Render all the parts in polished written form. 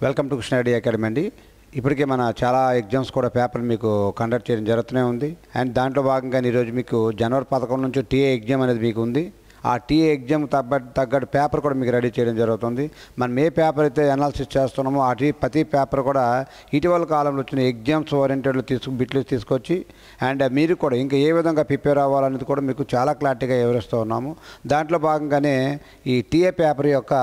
Welcome to Krishna ID academy అండి. ఇప్పటికే మన చాలా ఎగ్జామ్స్ కూడా పేపర్ మీకు కండక్ట్ చేయడం జరుగుతూనే ఉంది. అండ్ దాంట్లో భాగంగా ఈరోజు మీకు జనవరి 11 నుంచి టీఏ ఎగ్జామ్ అనేది మీకు ఉంది. ఆ టీఏ ఎగ్జామ్ తగ్గట్టు పేపర్ కూడా మీకు రెడీ చేయడం జరుగుతుంది. మనం ఏ పేపర్ అయితే అనాలిసిస్ చేస్తున్నామో ప్రతి పేపర్ కూడా ఇటీవల కాలంలో వచ్చిన ఎగ్జామ్స్ ఓరియంటెడ్లో బిట్లు తీసుకొచ్చి అండ్ మీరు కూడా ఇంకా ఏ విధంగా ప్రిపేర్ అవ్వాలనేది కూడా మీకు చాలా క్లారిటీగా వివరిస్తూ ఉన్నాము. దాంట్లో భాగంగానే ఈ టీఏ పేపర్ యొక్క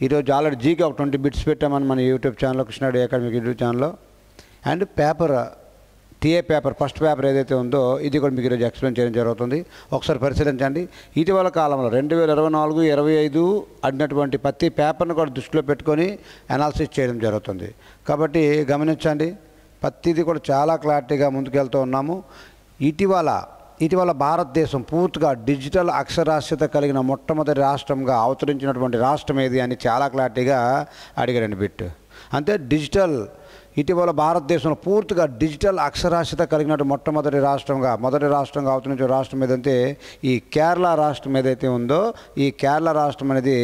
ఈరోజు ఆల్రెడీ జీకే ఒక 20 బిట్స్ పెట్టామని మన యూట్యూబ్ ఛానల్లో కృష్ణ ఐడి అకాడమీ యూట్యూబ్ ఛానల్లో. And paper TA paper first paper ఏదైతే ఉందో ఇది కూడా మీకు ఈరోజు ఎక్స్ప్లెయిన్ చేయడం జరుగుతుంది. ఒకసారి పరిశీలించండి. ఇటీవల కాలంలో 2024-25 అడినటువంటి ప్రతి పేపర్ను కూడా దృష్టిలో పెట్టుకొని అనాలిసిస్ చేయడం జరుగుతుంది. కాబట్టి గమనించండి, ప్రతిదీ కూడా చాలా క్లారిటీగా ముందుకెళ్తూ ఉన్నాము. ఇటీవల భారతదేశం పూర్తిగా డిజిటల్ అక్షరాస్యత కలిగిన మొట్టమొదటి రాష్ట్రంగా అవతరించినటువంటి రాష్ట్రం ఏది అని చాలా క్లారిటీగా అడిగారండి బిట్. అంటే ఇటీవల భారతదేశంలో పూర్తిగా డిజిటల్ అక్షరాస్యత కలిగినట్టు మొట్టమొదటి రాష్ట్రంగా అవతరించిన రాష్ట్రం ఏదంటే ఈ కేరళ రాష్ట్రం ఏదైతే ఉందో ఈ కేరళ రాష్ట్రం అనేది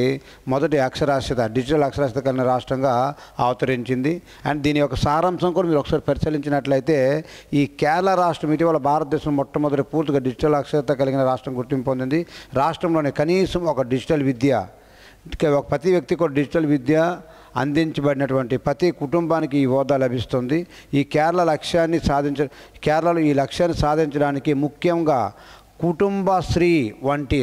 మొదటి డిజిటల్ అక్షరాస్యత కలిగిన రాష్ట్రంగా అవతరించింది. అండ్ దీని యొక్క సారాంశం కూడా మీరు ఒకసారి పరిశీలించినట్లయితే ఈ కేరళ రాష్ట్రం ఇటీవల భారతదేశం మొట్టమొదటి పూర్తిగా డిజిటల్ అక్షరాస్యత కలిగిన రాష్ట్రం గుర్తింపు పొందింది. రాష్ట్రంలోనే కనీసం ఒక డిజిటల్ విద్య ప్రతి వ్యక్తికి ఒక డిజిటల్ విద్య అందించబడినటువంటి ప్రతి కుటుంబానికి ఈ హోదా లభిస్తుంది. కేరళలో ఈ లక్ష్యాన్ని సాధించడానికి ముఖ్యంగా కుటుంబశ్రీ వంటి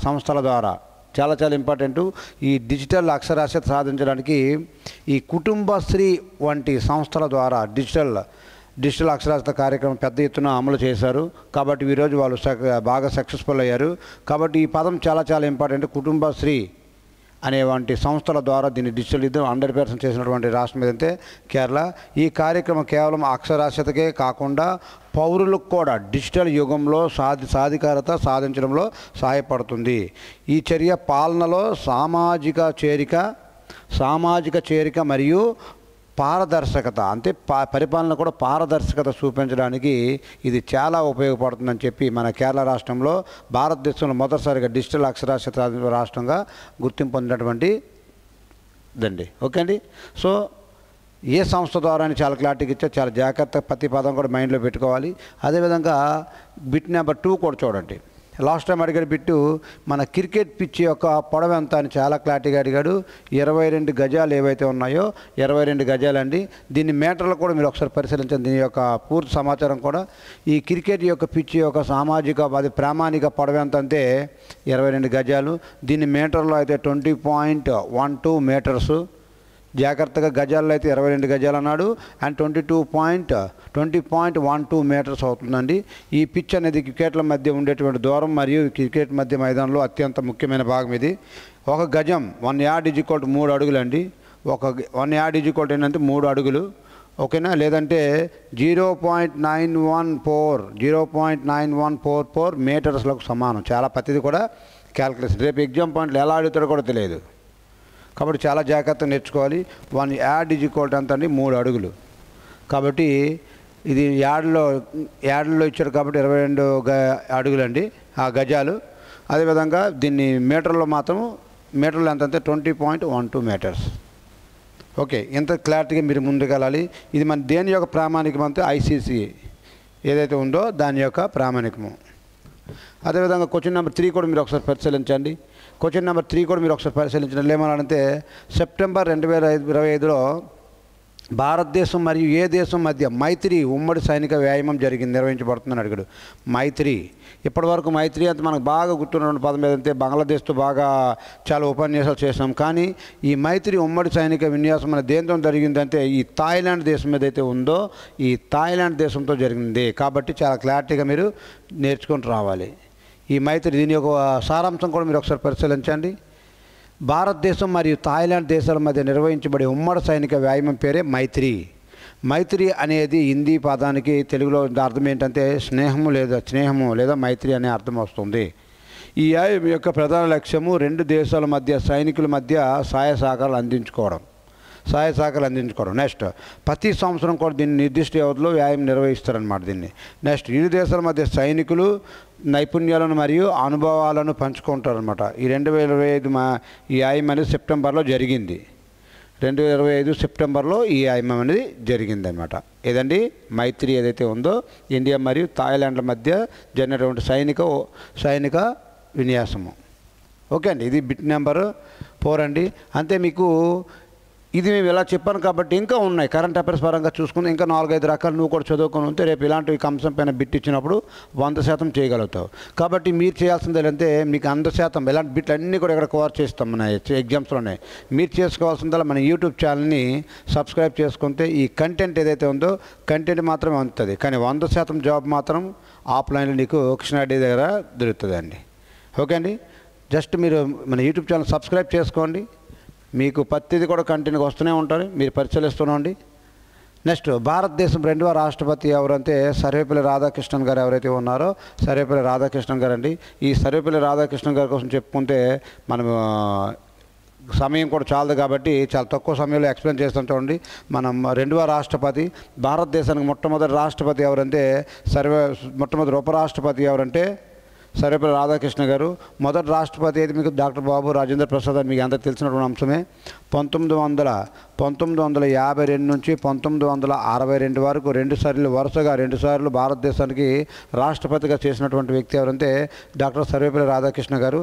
సంస్థల ద్వారా చాలా ఇంపార్టెంట్. ఈ డిజిటల్ అక్షరాస్యత సాధించడానికి ఈ కుటుంబశ్రీ వంటి సంస్థల ద్వారా డిజిటల్ అక్షరాస్యత కార్యక్రమం పెద్ద ఎత్తున అమలు చేశారు. కాబట్టి ఈరోజు వాళ్ళు బాగా సక్సెస్ఫుల్ అయ్యారు. కాబట్టి ఈ పదం చాలా ఇంపార్టెంట్. కుటుంబశ్రీ అనేవంటి సంస్థల ద్వారా దీన్ని డిజిటల్ 100% చేసినటువంటి రాష్ట్రం ఏదంటే కేరళ. ఈ కార్యక్రమం కేవలం అక్షరాస్యతకే కాకుండా పౌరులకు కూడా డిజిటల్ యుగంలో సాధికారత సాధించడంలో సహాయపడుతుంది. ఈ చర్య పాలనలో సామాజిక చేరిక మరియు పారదర్శకత అంటే పరిపాలన కూడా పారదర్శకత చూపించడానికి ఇది చాలా ఉపయోగపడుతుందని చెప్పి మన కేరళ రాష్ట్రంలో భారతదేశంలో మొదటిసారిగా డిజిటల్ అక్షరాస్యత రాష్ట్రంగా గుర్తింపు పొందినటువంటి దండి. ఓకే అండి. సో ఏ సంస్థ ద్వారా అని చాలా క్లారిటీగా ఇచ్చా, చాలా జాగ్రత్త ప్రతి పదం కూడా మైండ్లో పెట్టుకోవాలి. అదేవిధంగా బిట్ నెంబర్ 2 కూడా చూడండి. లాస్ట్ టైం అడిగాడు బిట్టు మన క్రికెట్ పిచ్ యొక్క పొడవు ఎంత అని చాలా క్లారిటీగా అడిగాడు. 22 గజాలు ఏవైతే ఉన్నాయో 22 గజాలండి. దీన్ని మీటర్లు కూడా మీరు ఒకసారి పరిశీలించండి. దీని యొక్క పూర్తి సమాచారం కూడా ఈ క్రికెట్ యొక్క పిచ్ యొక్క ప్రామాణిక పొడవు ఎంత అంటే 22 గజాలు. దీన్ని మీటర్లో అయితే 20.12 మీటర్స్. జాగ్రత్తగా గజాల్లో అయితే 22 గజాలు అన్నాడు. అండ్ 20.12 మీటర్స్ అవుతుందండి. ఈ పిచ్ అనేది క్రికెట్ల మధ్య ఉండేటువంటి దూరం మరియు క్రికెట్ మధ్య మైదానంలో అత్యంత ముఖ్యమైన భాగం ఇది. ఒక గజం 1 యార్డ్ = 3 అడుగులు అండి. 1 యార్డ్ ఏంటంటే 3 అడుగులు. ఓకేనా? లేదంటే 0.914 మీటర్స్లకు సమానం. చాలా ప్రతిది కూడా క్యాల్కులేషన్. రేపు ఎగ్జామ్ పాయింట్లు ఎలా అడుగుతారో కూడా తెలియదు. కాబట్టి చాలా జాగ్రత్తగా నేర్చుకోవాలి. 1 యార్డ్ ఎంత అండి? 3 అడుగులు. కాబట్టి ఇది యార్డులో ఇచ్చారు కాబట్టి 22 అడుగులండి ఆ గజాలు. అదేవిధంగా దీన్ని మీటర్లో ఎంతంటే 20.12 మీటర్స్. ఓకే, ఇంత క్లారిటీగా మీరు ముందుకెళ్ళాలి. ఇది మన దేని యొక్క ప్రామాణికం అంటే ఐసీసీ ఏదైతే ఉందో దాని యొక్క ప్రామాణికము. అదేవిధంగా క్వశ్చన్ నెంబర్ 3 కూడా మీరు ఒకసారి పరిశీలించండి. క్వశ్చన్ నెంబర్ 3 కూడా మీరు ఒకసారి పరిశీలించండి. ఏమన్నారంటే సెప్టెంబర్ 2025లో భారతదేశం మరియు ఏ దేశం మధ్య మైత్రి ఉమ్మడి సైనిక వ్యాయామం నిర్వహించబడుతుందని అడిగాడు. మైత్రి ఇప్పటివరకు మైత్రి అంటే మనకు బాగా గుర్తున్నటువంటి పదం ఏదంటే బంగ్లాదేశ్తో బాగా చాలా ఉపన్యాసాలు చేసాం. కానీ ఈ మైత్రి ఉమ్మడి సైనిక విన్యాసం అనేది దేంతో జరిగిందంటే ఈ థాయిలాండ్ దేశం ఏదైతే ఉందో ఈ థాయిలాండ్ దేశంతో జరిగింది. కాబట్టి చాలా క్లారిటీగా మీరు నేర్చుకొని రావాలి ఈ మైత్రి. దీని యొక్క సారాంశం కూడా మీరు ఒకసారి పరిశీలించండి. భారతదేశం మరియు థాయిలాండ్ దేశాల మధ్య నిర్వహించబడే ఉమ్మడి సైనిక వ్యాయామం పేరే మైత్రి. మైత్రి అనేది హిందీ పదానికి తెలుగులో అర్థం ఏంటంటే స్నేహము లేదా మైత్రి అనే అర్థం వస్తుంది. ఈ వ్యాయామం యొక్క ప్రధాన లక్ష్యము 2 దేశాల మధ్య సైనికుల మధ్య సహాయ సహకారాలు అందించుకోవడం. నెక్స్ట్ ప్రతి సంవత్సరం కూడా దీన్ని నిర్దిష్ట వ్యవధిలో వ్యాయామం నిర్వహిస్తారన్నమాట దీన్ని. నెక్స్ట్ ఇరు దేశాల మధ్య సైనికులు నైపుణ్యాలను మరియు అనుభవాలను పంచుకుంటారన్నమాట. ఈ 2025 ఈ వ్యాయామం అనేది సెప్టెంబర్లో జరిగింది. 2025 సెప్టెంబర్లో ఈ ఐఎంఎం అనేది జరిగిందనమాట. ఏదండి మైత్రి ఏదైతే ఉందో ఇండియా మరియు థాయిలాండ్ల మధ్య జరిగినటువంటి సైనిక విన్యాసము. ఓకే అండి, ఇది బిట్ నెంబర్ 4 అండి. అంతే మీకు ఇది మేము ఇలా చెప్పాను కాబట్టి ఇంకా ఉన్నాయి కరెంట్ అఫైర్స్ పరంగా చూసుకుంటే ఇంకా 4-5 రకాలు నువ్వు కూడా చదువుకొని ఉంటే రేపు ఇలాంటి అంశం పైన బిట్ ఇచ్చినప్పుడు 100% చేయగలుగుతావు. కాబట్టి మీరు చేయాల్సింది ఏంటంటే మీకు 100% ఇలాంటి బిట్లు అన్నీ కూడా ఇక్కడ కవర్ చేస్తాం మన ఎగ్జామ్స్లోనే. మీరు చేసుకోవాల్సిందల్లా మన యూట్యూబ్ ఛానల్ని సబ్స్క్రైబ్ చేసుకుంటే ఈ కంటెంట్ ఏదైతే ఉందో కంటెంట్ మాత్రమే ఉంటుంది, కానీ 100% జాబ్ మాత్రం ఆఫ్లైన్లో నీకు కృష్ణారెడ్డి దగ్గర దొరుకుతుంది అండి. ఓకే అండి, జస్ట్ మీరు మన యూట్యూబ్ ఛానల్ సబ్స్క్రైబ్ చేసుకోండి, మీకు ప్రతిదీ కూడా కంటిన్యూగా వస్తూనే ఉంటారు, మీరు పరిశీలిస్తూనండి. నెక్స్ట్ భారతదేశం 2వ రాష్ట్రపతి ఎవరంటే సర్వేపల్లి రాధాకృష్ణన్ గారు ఎవరైతే ఉన్నారో సర్వేపల్లి రాధాకృష్ణన్ గారు అండి. ఈ సర్వేపల్లి రాధాకృష్ణన్ గారి కోసం చెప్పుకుంటే మనం సమయం కూడా చాలదు కాబట్టి చాలా తక్కువ సమయంలో ఎక్స్ప్లెయిన్ చేస్తాం. చూడండి, మనం 2వ రాష్ట్రపతి, భారతదేశానికి మొట్టమొదటి రాష్ట్రపతి ఎవరంటే మొట్టమొదటి ఉపరాష్ట్రపతి ఎవరంటే సర్వేపల్లి రాధాకృష్ణ గారు. మొదటి రాష్ట్రపతి అయితే మీకు డాక్టర్ బాబు రాజేంద్ర ప్రసాద్ అని మీకు అందరికీ తెలిసినటువంటి అంశమే. 1952 నుంచి 1962 వరకు వరుసగా రెండు సార్లు భారతదేశానికి రాష్ట్రపతిగా చేసినటువంటి వ్యక్తి ఎవరంటే డాక్టర్ సర్వేపల్లి రాధాకృష్ణ గారు,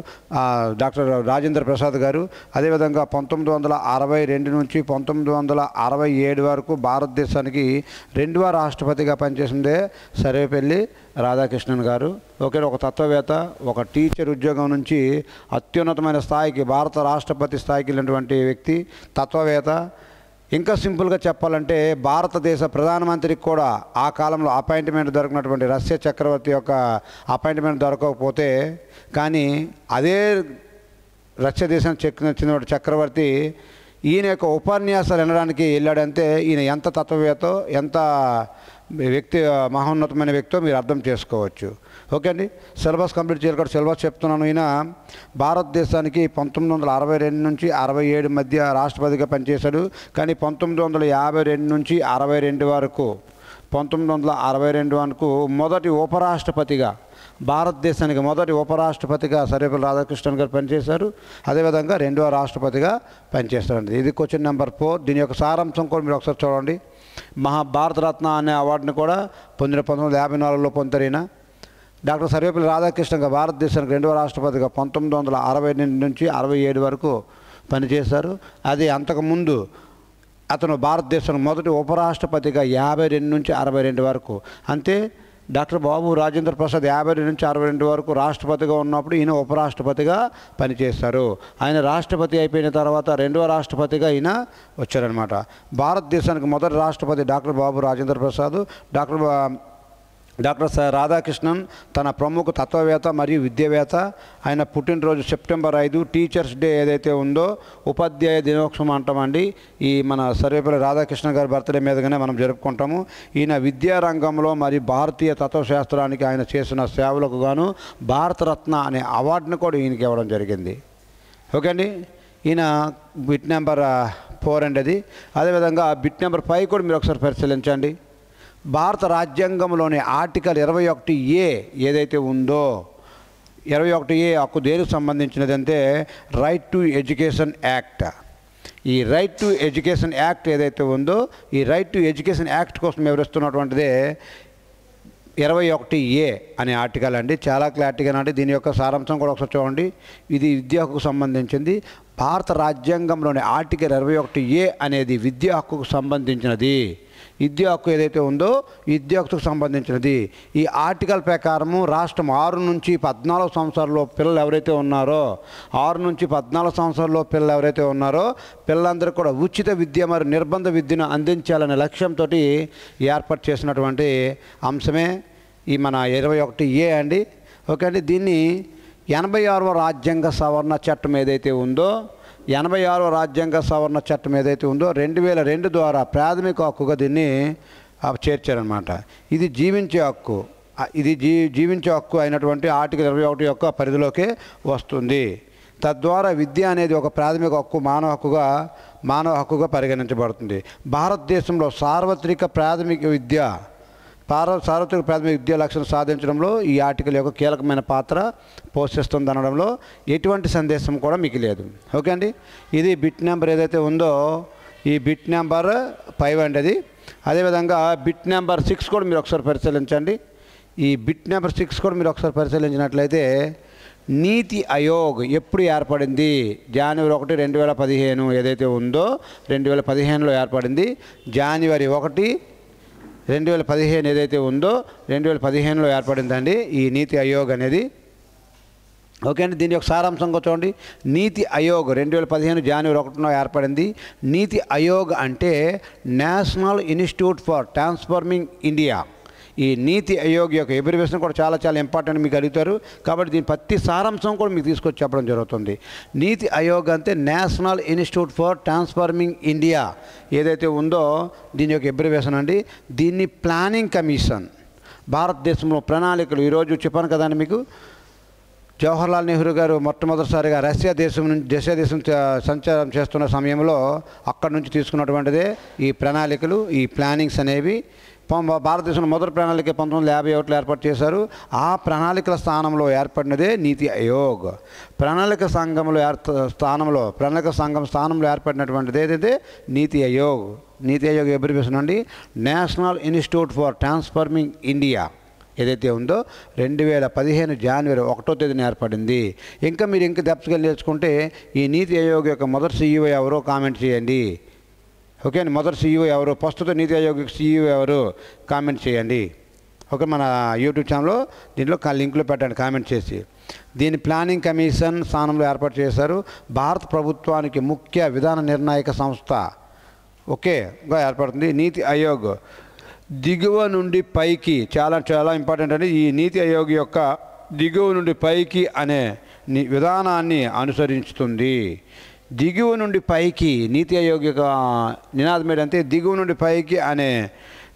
డాక్టర్ రాజేంద్ర ప్రసాద్ గారు. అదేవిధంగా 1962 నుంచి 1967 వరకు భారతదేశానికి 2వ రాష్ట్రపతిగా పనిచేసిందే సర్వేపల్లి రాధాకృష్ణన్ గారు. ఒక తత్వవేత్త, ఒక టీచర్ ఉద్యోగం నుంచి అత్యున్నతమైన స్థాయికి భారత రాష్ట్రపతి స్థాయికి వెళ్ళినటువంటి వ్యక్తి, తత్వవేత్త. ఇంకా సింపుల్గా చెప్పాలంటే భారతదేశ ప్రధానమంత్రికి కూడా ఆ కాలంలో అపాయింట్మెంట్ దొరికినటువంటి రష్యా చక్రవర్తి యొక్క అపాయింట్మెంట్ దొరకకపోతే కానీ అదే రష్యా దేశం చెందిన చక్రవర్తి ఈయన యొక్క ఉపన్యాసాలు వినడానికి వెళ్ళాడంటే ఈయన ఎంత తత్వవేత్తో ఎంత వ్యక్తి మహోన్నతమైన వ్యక్తితో మీరు అర్థం చేసుకోవచ్చు. ఓకే అండి, సిలబస్ కంప్లీట్ చేయాలి కాబట్టి సిలబస్ చెప్తున్నాను. ఈయన భారతదేశానికి 1962 నుంచి 67 మధ్య రాష్ట్రపతిగా పనిచేశాడు. కానీ 1952 నుంచి 62 వరకు 1962 వరకు మొదటి ఉపరాష్ట్రపతిగా భారతదేశానికి మొదటి ఉపరాష్ట్రపతిగా సర్వేపల్లి రాధాకృష్ణన్ గారు పనిచేశారు. అదేవిధంగా 2వ రాష్ట్రపతిగా పనిచేస్తారండి. ఇది క్వశ్చన్ నెంబర్ 4. దీని యొక్క సారాంశం కూడా మీరు ఒకసారి చూడండి. భారతరత్న అనే అవార్డుని కూడా 1954లో పొందారు. డాక్టర్ సర్వేపల్లి రాధాకృష్ణ గారు భారతదేశానికి 2వ రాష్ట్రపతిగా 1962 నుంచి 67 వరకు పనిచేశారు. అది అంతకుముందు అతను భారతదేశానికి మొదటి ఉపరాష్ట్రపతిగా 52 నుంచి 62 వరకు. అంతే డాక్టర్ బాబు రాజేంద్ర ప్రసాద్ 52 నుంచి 62 వరకు రాష్ట్రపతిగా ఉన్నప్పుడు ఈయన ఉపరాష్ట్రపతిగా పనిచేశారు. ఆయన రాష్ట్రపతి అయిపోయిన తర్వాత 2వ రాష్ట్రపతిగా ఈయన వచ్చారనమాట. భారతదేశానికి మొదటి రాష్ట్రపతి డాక్టర్ బాబు రాజేంద్ర ప్రసాద్. డాక్టర్ రాధాకృష్ణన్ తన ప్రముఖ తత్వవేత్త మరియు విద్యావేత్త. ఆయన పుట్టినరోజు సెప్టెంబర్ 5 టీచర్స్ డే ఏదైతే ఉందో ఉపాధ్యాయ దినోత్సవం అంటామండి. ఈ మన సర్వేపల్లి రాధాకృష్ణ గారి బర్త్డే మీదగానే మనం జరుపుకుంటాము. ఈయన విద్యారంగంలో మరియు భారతీయ తత్వశాస్త్రానికి ఆయన చేసిన సేవలకు గాను భారతరత్న అనే అవార్డును కూడా ఈయనకి ఇవ్వడం జరిగింది. ఓకే అండి, ఈయన బిట్ నెంబర్ 4 అండి అది. అదేవిధంగా బిట్ నెంబర్ 5 కూడా మీరు ఒకసారి పరిశీలించండి. భారత రాజ్యాంగంలోని ఆర్టికల్ 21A ఏదైతే ఉందో 21A హక్కు దేనికి సంబంధించినది అంటే రైట్ టు ఎడ్యుకేషన్ యాక్ట్. ఈ రైట్ టు ఎడ్యుకేషన్ యాక్ట్ ఏదైతే ఉందో ఈ రైట్ టు ఎడ్యుకేషన్ యాక్ట్ కోసం వివరిస్తున్నటువంటిదే 21A అనే ఆర్టికల్ అండి. చాలా క్లారిటీగా అంటే దీని యొక్క సారాంశం కూడా ఒకసారి చూడండి. ఇది విద్యా హక్కుకు సంబంధించింది. భారత రాజ్యాంగంలోని ఆర్టికల్ 21A అనేది విద్యా హక్కుకు సంబంధించినది. విద్యా హక్కు ఏదైతే ఉందో విద్యా హక్కుకు సంబంధించినది. ఈ ఆర్టికల్ ప్రకారము రాష్ట్రం 6 నుంచి 14 సంవత్సరాల పిల్లలు ఎవరైతే ఉన్నారో 6 నుంచి 14 సంవత్సరాల పిల్లలు ఎవరైతే ఉన్నారో పిల్లలందరూ కూడా ఉచిత విద్య మరియు నిర్బంధ విద్యను అందించాలనే లక్ష్యంతో ఏర్పాటు చేసినటువంటి అంశమే ఈ మన 21A అండి. ఓకే అండి, దీన్ని 86వ రాజ్యాంగ సవరణ చట్టం ఏదైతే ఉందో 86వ రాజ్యాంగ సవరణ చట్టం ఏదైతే ఉందో 2002 ద్వారా ప్రాథమిక హక్కుగా దీన్ని చేర్చారనమాట. ఇది జీవించే హక్కు. ఇది జీవించే హక్కు అయినటువంటి ఆర్టికల్ 21 యొక్క పరిధిలోకే వస్తుంది. తద్వారా విద్య అనేది ఒక ప్రాథమిక హక్కు, మానవ హక్కుగా పరిగణించబడుతుంది. భారతదేశంలో సార్వత్రిక ప్రాథమిక విద్యా లక్ష్యం సాధించడంలో ఈ ఆర్టికల్ యొక్క కీలకమైన పాత్ర పోషిస్తుంది అనడంలో ఎటువంటి సందేశం కూడా మీకు లేదు. ఓకే అండి, ఇది బిట్ నెంబర్ ఏదైతే ఉందో ఈ బిట్ నెంబర్ 5 అండి అది. అదేవిధంగా బిట్ నెంబర్ 6 కూడా మీరు ఒకసారి పరిశీలించండి. ఈ బిట్ నెంబర్ 6 కూడా మీరు ఒకసారి పరిశీలించినట్లయితే నీతి ఆయోగ్ ఎప్పుడు ఏర్పడింది? జనవరి 1, 2015 ఏదైతే ఉందో 2015లో ఏర్పడింది. జనవరి 1, 2015 ఏదైతే ఉందో 2015లో ఏర్పడిందండి ఈ నీతి ఆయోగ్ అనేది. ఓకే అండి. దీని యొక్క సారాంశంగా చూడండి. నీతి ఆయోగ్ 2015 జనవరి 1న ఏర్పడింది. నీతి ఆయోగ్ అంటే national institute for transforming India. ఈ నీతి ఆయోగ్ యొక్క ఎబ్రివేషన్ కూడా చాలా చాలా ఇంపార్టెంట్, మీకు అడుగుతారు కాబట్టి దీని ప్రతి సారాంశం కూడా మీకు తీసుకొచ్చి చెప్పడం జరుగుతుంది. నీతి ఆయోగ్ అంటే national institute for transforming India ఏదైతే ఉందో దీని యొక్క ఎబ్రివేషన్ అండి. దీన్ని ప్లానింగ్ కమిషన్, భారతదేశంలో ప్రణాళికలు, ఈరోజు చెప్పాను కదండి మీకు, జవహర్లాల్ నెహ్రూ గారు మొట్టమొదటిసారిగా రష్యా దేశం సంచారం చేస్తున్న సమయంలో అక్కడి నుంచి తీసుకున్నటువంటిదే ఈ ప్రణాళికలు, ఈ ప్లానింగ్స్ అనేవి. భారతదేశంలో మొదటి ప్రణాళిక 1951లో ఏర్పాటు చేశారు. ఆ ప్రణాళికల స్థానంలో ఏర్పడినదే నీతి ఆయోగ్. ప్రణాళిక సంఘం స్థానంలో ఏర్పడినటువంటిది ఏదైతే నీతి ఆయోగ్. నీతి ఆయోగ్ ఎబ్రివేషన్ అండి national institute for transforming India ఏదైతే ఉందో 2015 జనవరి 1వ తేదీన ఏర్పడింది. ఇంకా మీరు ఇంకా దెబ్బగా నేర్చుకుంటే ఈ నీతి ఆయోగ్ యొక్క మొదటి CEO ఎవరో కామెంట్ చేయండి. ఓకే అండి. మొదటి CEO ఎవరు, ప్రస్తుత నీతి ఆయోగ్ CEO ఎవరు కామెంట్ చేయండి. ఓకే, మన యూట్యూబ్ ఛానల్లో దీంట్లో లింకులు పెట్టండి కామెంట్ చేసి. దీని ప్లానింగ్ కమిషన్ స్థానంలో ఏర్పాటు చేశారు. భారత ప్రభుత్వానికి ముఖ్య విధాన నిర్ణాయక సంస్థ ఓకేగా ఏర్పడుతుంది. నీతి ఆయోగ్ దిగువ నుండి పైకి చాలా చాలా ఇంపార్టెంట్ అండి. ఈ నీతి ఆయోగ్ యొక్క దిగువ నుండి పైకి అనే విధానాన్ని అనుసరిస్తుంది. దిగువ నుండి పైకి నీతి ఆయోగ్ యొక్క నినాదం ఏంటంటే దిగువ నుండి పైకి అనే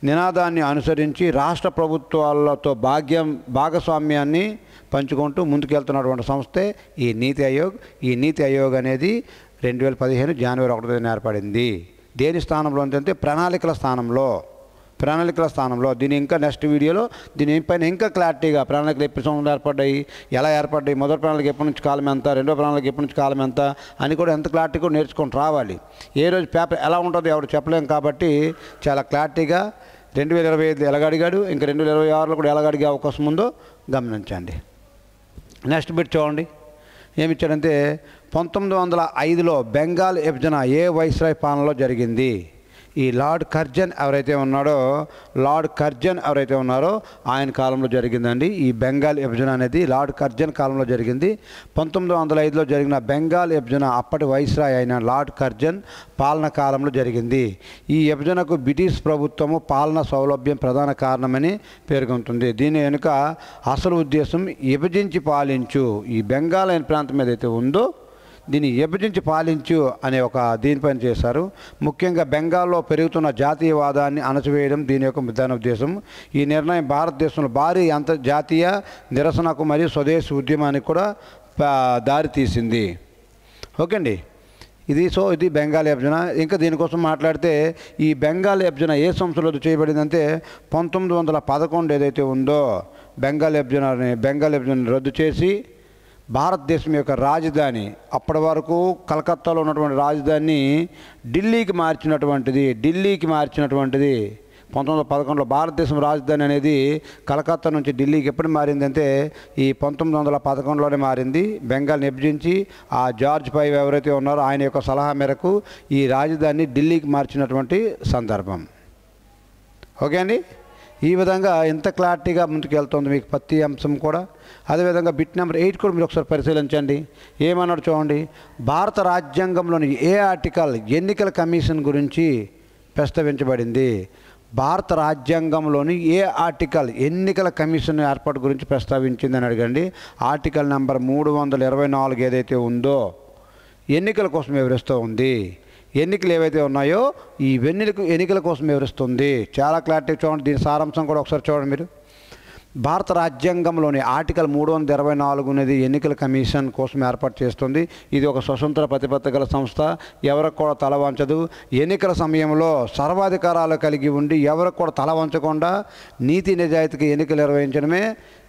నినాదాన్ని అనుసరించి రాష్ట్ర ప్రభుత్వాలతో భాగస్వామ్యాన్ని పంచుకుంటూ ముందుకెళ్తున్నటువంటి సంస్థే ఈ నీతి ఆయోగ్. ఈ నీతి ఆయోగ్ అనేది 2015 జనవరి 1న ఏర్పడింది. దేని స్థానంలో అంటే ప్రణాళికల స్థానంలో. దీని ఇంకా నెక్స్ట్ వీడియోలో దీనిపైన ఇంకా క్లారిటీగా ప్రణాళికలు ఎప్పుడు సంవత్సరాలు ఏర్పడ్డాయి, ఎలా ఏర్పడ్డాయి, మొదటి ప్రణాళిక ఎప్పటి నుంచి కాలం ఎంత, రెండో ప్రణాళిక ఎప్పటి నుంచి కాలం ఎంత అని కూడా ఎంత క్లారిటీ కూడా నేర్చుకొని రావాలి. ఏ రోజు పేపర్ ఎలా ఉంటుందో ఎవరు చెప్పలేము కాబట్టి చాలా క్లారిటీగా 2025 ఎలాగడిగాడు, ఇంకా 2026లో కూడా ఎలాగడిగే అవకాశం ఉందో గమనించండి. నెక్స్ట్ బిట్ చూడండి. ఏమిచ్చాడంటే 1905లో బెంగాల్ విభజన ఏ వైస్రాయ్ పాలనలో జరిగింది? ఈ లార్డ్ కర్జన్ ఎవరైతే ఉన్నారో ఆయన కాలంలో జరిగిందండి. ఈ బెంగాల్ విభజన అనేది లార్డ్ కర్జన్ కాలంలో జరిగింది. 1905లో జరిగిన బెంగాల్ విభజన అప్పటి వైస్రాయ్ అయిన లార్డ్ కర్జన్ పాలన కాలంలో జరిగింది. ఈ విభజనకు బ్రిటిష్ ప్రభుత్వము పాలన సౌలభ్యం ప్రధాన కారణమని పేర్కొంటుంది. దీని వెనుక అసలు ఉద్దేశం విభజించి పాలించు, ఈ బెంగాల్ అనే ప్రాంతం ఏదైతే ఉందో దీన్ని విభజించి పాలించు అనే ఒక దీనిపైన చేశారు. ముఖ్యంగా బెంగాల్లో పెరుగుతున్న జాతీయవాదాన్ని అణచివేయడం దీని యొక్క ప్రధాన ఉద్దేశం. ఈ నిర్ణయం భారతదేశంలో భారీ అంతర్జాతీయ నిరసనకు మరియు స్వదేశీ ఉద్యమానికి కూడా దారితీసింది. ఓకే అండి. ఇది బెంగాల్ విభజన. ఇంకా దీనికోసం మాట్లాడితే ఈ బెంగాల్ విభజన ఏ సంవత్సరంలో చేయబడిందంటే 1911 ఏదైతే ఉందో బెంగాల్ విభజన రద్దు చేసి భారతదేశం యొక్క రాజధాని అప్పటి వరకు కలకత్తాలో ఉన్నటువంటి రాజధానిని ఢిల్లీకి మార్చినటువంటిది 1911లో భారతదేశం రాజధాని అనేది కలకత్తా నుంచి ఢిల్లీకి ఎప్పుడు మారిందంటే ఈ 1911లోనే మారింది. బెంగాల్ని విభజించి ఆ జార్జ్ 5 ఎవరైతే ఉన్నారో ఆయన యొక్క సలహా మేరకు ఈ రాజధానిని ఢిల్లీకి మార్చినటువంటి సందర్భం. ఓకే అండి. ఈ విధంగా ఎంత క్లారిటీగా ముందుకెళ్తుంది మీకు ప్రతి అంశం కూడా. అదేవిధంగా బిట్ నెంబర్ 8 కూడా మీరు ఒకసారి పరిశీలించండి. ఏమన్నాడు చూడండి. భారత రాజ్యాంగంలోని ఏ ఆర్టికల్ ఎన్నికల కమిషన్ గురించి ప్రస్తావించబడింది? భారత రాజ్యాంగంలోని ఏ ఆర్టికల్ ఎన్నికల కమిషన్ ఏర్పాటు గురించి ప్రస్తావించిందని అడగండి. ఆర్టికల్ నెంబర్ 324 ఏదైతే ఉందో ఎన్నికల కోసం వివరిస్తూ ఉంది. ఎన్నికలు ఏవైతే ఉన్నాయో ఈ ఎన్నికల కోసం వివరిస్తుంది. చాలా క్లారిటీ చూడండి. దీని సారాంశం కూడా ఒకసారి చూడండి మీరు. భారత రాజ్యాంగంలోని ఆర్టికల్ 324 అనేది ఎన్నికల కమిషన్ కోసం ఏర్పాటు చేస్తుంది. ఇది ఒక స్వతంత్ర ప్రతిపత్తి గల సంస్థ, ఎవరికి కూడా తల వంచదు. ఎన్నికల సమయంలో సర్వాధికారాలు కలిగి ఉండి ఎవరికి కూడా తల వంచకుండా నీతి నిజాయితీకి ఎన్నికలు నిర్వహించడమే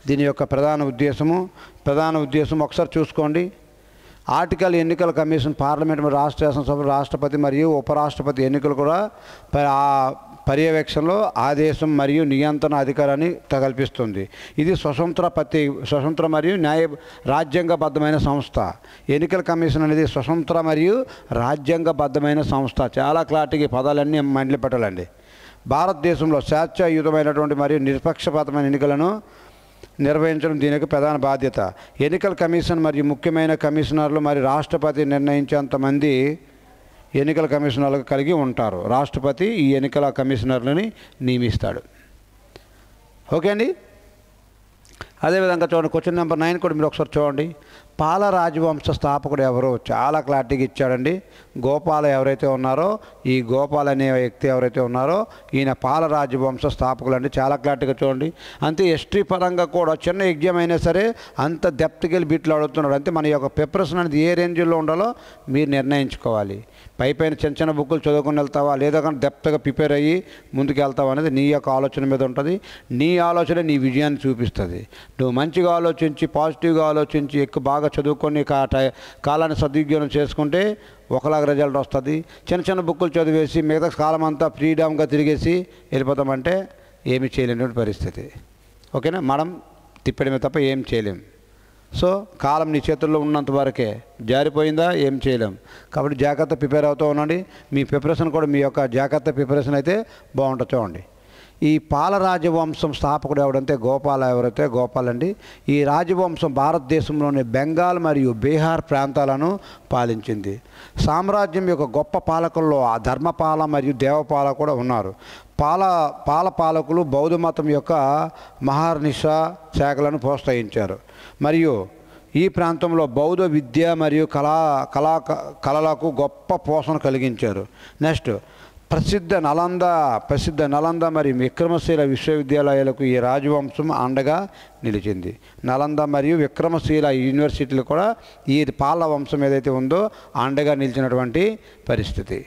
దీని యొక్క ప్రధాన ఉద్దేశం. ఒకసారి చూసుకోండి. ఎన్నికల కమిషన్ పార్లమెంట్ మరియు రాష్ట్ర శాసనసభ రాష్ట్రపతి మరియు ఉపరాష్ట్రపతి ఎన్నికలు కూడా పర్యవేక్షణలో ఆదేశం మరియు నియంత్రణ అధికారాన్ని కల్పిస్తుంది. ఇది స్వతంత్ర మరియు రాజ్యాంగబద్ధమైన సంస్థ. ఎన్నికల కమిషన్ అనేది స్వతంత్ర మరియు రాజ్యాంగబద్ధమైన సంస్థ. చాలా క్లారిటీగా పదాలన్నీ మైండ్లో పెట్టాలండి. భారతదేశంలో స్వేచ్ఛాయుతమైనటువంటి మరియు నిష్పక్షపాతమైన ఎన్నికలను నిర్వహించడం దీనికి ప్రధాన బాధ్యత. ఎన్నికల కమిషన్ మరియు ముఖ్యమైన కమిషనర్లు మరియు రాష్ట్రపతి నిర్ణయించేంతమంది ఎన్నికల కమిషనర్లు కలిగి ఉంటారు. రాష్ట్రపతి ఈ ఎన్నికల కమిషనర్లని నియమిస్తాడు. ఓకే అండి. అదేవిధంగా చూడండి, క్వశ్చన్ నెంబర్ 9 కూడా మీరు ఒకసారి చూడండి. పాల రాజవంశ స్థాపకుడు ఎవరు? చాలా క్లారిటీగా ఇచ్చాడండి. గోపాల ఎవరైతే ఉన్నారో, ఈ గోపాల్ అనే వ్యక్తి ఎవరైతే ఉన్నారో ఈయన పాల రాజవంశ స్థాపకులు అండి. చాలా క్లారిటీగా చూడండి. అంతే హిస్టరీ పరంగా కూడా చిన్న ఎగ్జామ్ అయినా సరే అంత డెప్త్కి వెళ్ళి బిట్లు అడుగుతున్నాడు. అంతే మన యొక్క ప్రిపరేషన్ అనేది ఏ రేంజ్లో ఉండాలో మీరు నిర్ణయించుకోవాలి. పైన చిన్న బుక్కులు చదువుకుని వెళ్తావా, లేదా కానీ డెప్త్గా ప్రిపేర్ అయ్యి ముందుకు వెళ్తావా అనేది నీ యొక్క ఆలోచన మీద ఉంటుంది. నీ ఆలోచన నీ విజయాన్ని చూపిస్తుంది. నువ్వు మంచిగా ఆలోచించి పాజిటివ్గా ఆలోచించి బాగా చదువుకొని కాలాన్ని సద్వినియోగం చేసుకుంటే ఒకలాగా రిజల్ట్ వస్తుంది. చిన్న బుక్కులు చదివేసి మిగతా కాలం అంతా ఫ్రీడమ్గా తిరిగేసి వెళ్ళిపోతామంటే ఏమి చేయలేనటువంటి పరిస్థితి. ఓకేనా? మనం తిప్పడమే తప్ప ఏం చేయలేం. సో కాలం నీ చేతుల్లో ఉన్నంత వరకే, జారిపోయిందా ఏం చేయలేం. కాబట్టి జాగ్రత్త ప్రిపేర్ అవుతూ ఉండండి. మీ ప్రిపరేషన్ కూడా మీ యొక్క జాగ్రత్త ప్రిపరేషన్ అయితే బాగుంటుంది. చూడండి, ఈ పాల రాజవంశం స్థాపకుడు ఎవడంటే గోపాల్ అండి. ఈ రాజవంశం భారతదేశంలోని బెంగాల్ మరియు బీహార్ ప్రాంతాలను పాలించింది. సామ్రాజ్యం యొక్క గొప్ప పాలకుల్లో ధర్మపాల మరియు దేవపాల కూడా ఉన్నారు. పాలకులు బౌద్ధ మతం యొక్క మహర్నిషా శాఖలను ప్రోత్సహించారు మరియు ఈ ప్రాంతంలో బౌద్ధ విద్య మరియు కళలకు గొప్ప పోషణ కలిగించారు. నెక్స్ట్, ప్రసిద్ధ నలంద మరియు విక్రమశీల విశ్వవిద్యాలయాలకు ఈ రాజవంశం అండగా నిలిచింది. నలంద మరియు విక్రమశీల యూనివర్సిటీలు కూడా ఈ పాల వంశం ఏదైతే ఉందో అండగా నిలిచినటువంటి పరిస్థితి.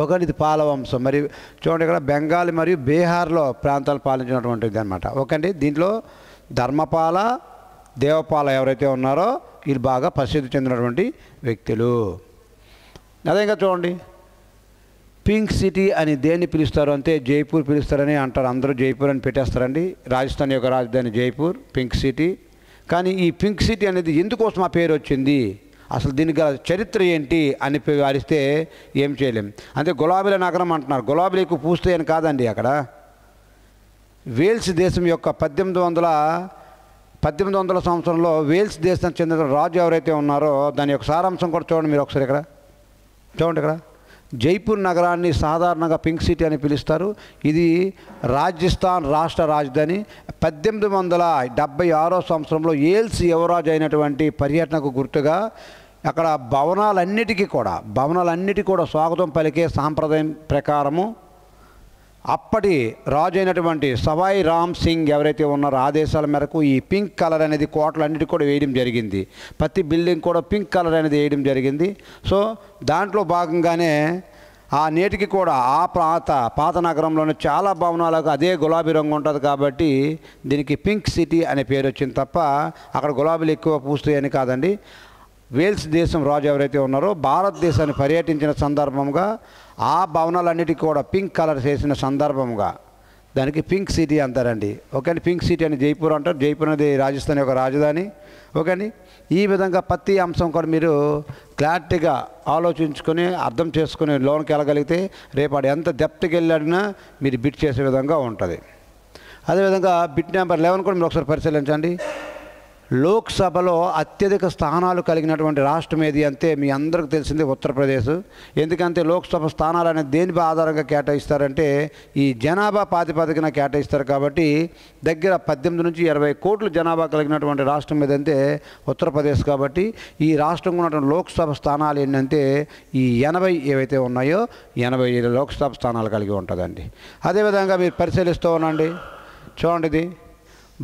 ఒకటి ఇది పాల వంశం. మరి చూడండి, ఇక్కడ బెంగాల్ మరియు బీహార్లో ప్రాంతాలు పాలించినటువంటిది అనమాట. ఓకండి, దీంట్లో ధర్మపాల దేవపాల ఎవరైతే ఉన్నారో వీళ్ళు బాగా ప్రసిద్ధి చెందినటువంటి వ్యక్తులు. అదే ఇంకా చూడండి, పింక్ సిటీ అని దేన్ని పిలుస్తారు అంటే జైపూర్ పిలుస్తారని అంటారు. అందరూ జైపూర్ అని పెట్టేస్తారండి. రాజస్థాన్ యొక్క రాజధాని జైపూర్, పింక్ సిటీ. కానీ ఈ పింక్ సిటీ అనేది ఎందుకోసం ఆ పేరు వచ్చింది, అసలు దీనికి గల చరిత్ర ఏంటి అని వారిస్తే ఏం చేయలేం. అంటే గులాబీల నగరం అంటున్నారు. గులాబీలు ఎక్కువ పూస్తాయని కాదండి. అక్కడ వేల్స్ దేశం యొక్క 1800 సంవత్సరంలో వేల్స్ దేశం చెందిన రాజు ఎవరైతే ఉన్నారో దాని యొక్క సారాంశం కూడా చూడండి మీరు ఒకసారి. ఇక్కడ చూడండి, ఇక్కడ జైపూర్ నగరాన్ని సాధారణంగా పింక్ సిటీ అని పిలుస్తారు. ఇది రాజస్థాన్ రాష్ట్ర రాజధాని. 1876 సంవత్సరంలో వేల్స్ యువరాజు అయినటువంటి పర్యటనకు గుర్తుగా అక్కడ భవనాలన్నిటికీ కూడా స్వాగతం పలికే సాంప్రదాయం ప్రకారము అప్పటి రాజు అయినటువంటి సవాయి రామ్ సింగ్ ఎవరైతే ఉన్నారో ఆదేశాల మేరకు ఈ పింక్ కలర్ అనేది కోటలన్నిటికీ కూడా వేయడం జరిగింది. ప్రతి బిల్డింగ్ కూడా పింక్ కలర్ అనేది వేయడం జరిగింది. సో దాంట్లో భాగంగానే ఆ నేటికి కూడా ఆ పాత నగరంలోనే చాలా భవనాలకు అదే గులాబీ రంగు ఉంటుంది. కాబట్టి దీనికి పింక్ సిటీ అనే పేరు వచ్చింది తప్ప అక్కడ గులాబీలు ఎక్కువ పూస్తాయని కాదండి. వేల్స్ దేశం రాజు ఎవరైతే ఉన్నారో భారతదేశాన్ని పర్యటించిన సందర్భంగా ఆ భవనాలన్నిటికీ కూడా పింక్ కలర్ చేసిన సందర్భంగా దానికి పింక్ సిటీ అంటారండి. ఓకే అండి, పింక్ సిటీ అని జైపూర్ అంటారు. జైపూర్ అనేది రాజస్థాన్ యొక్క రాజధాని. ఓకే అండి, ఈ విధంగా ప్రతి అంశం కూడా మీరు క్లారిటీగా ఆలోచించుకొని అర్థం చేసుకుని లోన్కి వెళ్ళగలిగితే రేపు ఆడు ఎంత డెప్త్కి వెళ్ళాడినా మీరు బిట్ చేసే విధంగా ఉంటుంది. అదేవిధంగా బిట్ నెంబర్ 11 కూడా మీరు ఒకసారి పరిశీలించండి. లోక్సభలో అత్యధిక స్థానాలు కలిగినటువంటి రాష్ట్రం ఏది అంటే మీ అందరికీ తెలిసింది ఉత్తరప్రదేశ్. ఎందుకంటే లోక్సభ స్థానాలు అనేది దేని ఆధారంగా కేటాయిస్తారంటే ఈ జనాభా ప్రాతిపదికన కేటాయిస్తారు. కాబట్టి దగ్గర 18 నుంచి 20 కోట్ల జనాభా కలిగినటువంటి రాష్ట్రం ఏదంటే ఉత్తరప్రదేశ్. కాబట్టి ఈ రాష్ట్రంలో ఉన్నటువంటి లోక్సభ స్థానాలు ఏంటంటే ఈ 80 ఏవైతే ఉన్నాయో 80 లోక్సభ స్థానాలు కలిగి ఉంటుందండి. అదేవిధంగా మీరు పరిశీలిస్తూ ఉండండి. చూడండి, ఇది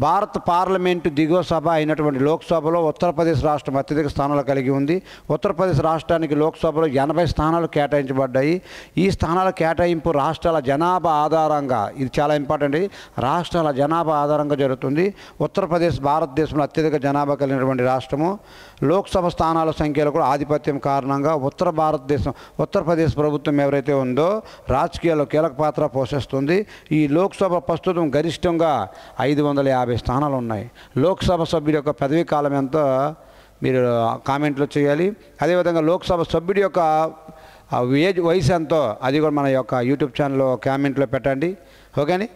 భారత పార్లమెంటు దిగువ సభ అయినటువంటి లోక్సభలో ఉత్తరప్రదేశ్ రాష్ట్రం అత్యధిక స్థానాలు కలిగి ఉంది. ఉత్తరప్రదేశ్ రాష్ట్రానికి లోక్సభలో 80 స్థానాలు కేటాయించబడ్డాయి. ఈ స్థానాల కేటాయింపు రాష్ట్రాల జనాభా ఆధారంగా, ఇది చాలా ఇంపార్టెంట్, రాష్ట్రాల జనాభా ఆధారంగా జరుగుతుంది. ఉత్తరప్రదేశ్ భారతదేశంలో అత్యధిక జనాభా కలిగినటువంటి రాష్ట్రము. లోక్సభ స్థానాల సంఖ్యలో కూడా ఆధిపత్యం కారణంగా ఉత్తరప్రదేశ్ ప్రభుత్వం ఎవరైతే ఉందో రాజకీయాల్లో కీలక పాత్ర పోషిస్తుంది. ఈ లోక్సభ ప్రస్తుతం గరిష్టంగా 550 స్థానాలు ఉన్నాయి. లోక్సభ సభ్యుడి యొక్క పదవీ కాలం ఎంతో మీరు కామెంట్లో చేయాలి. అదేవిధంగా లోక్సభ సభ్యుడి యొక్క వయసు ఎంతో అది కూడా మన యొక్క యూట్యూబ్ ఛానల్లో కామెంట్లో పెట్టండి. ఓకేని,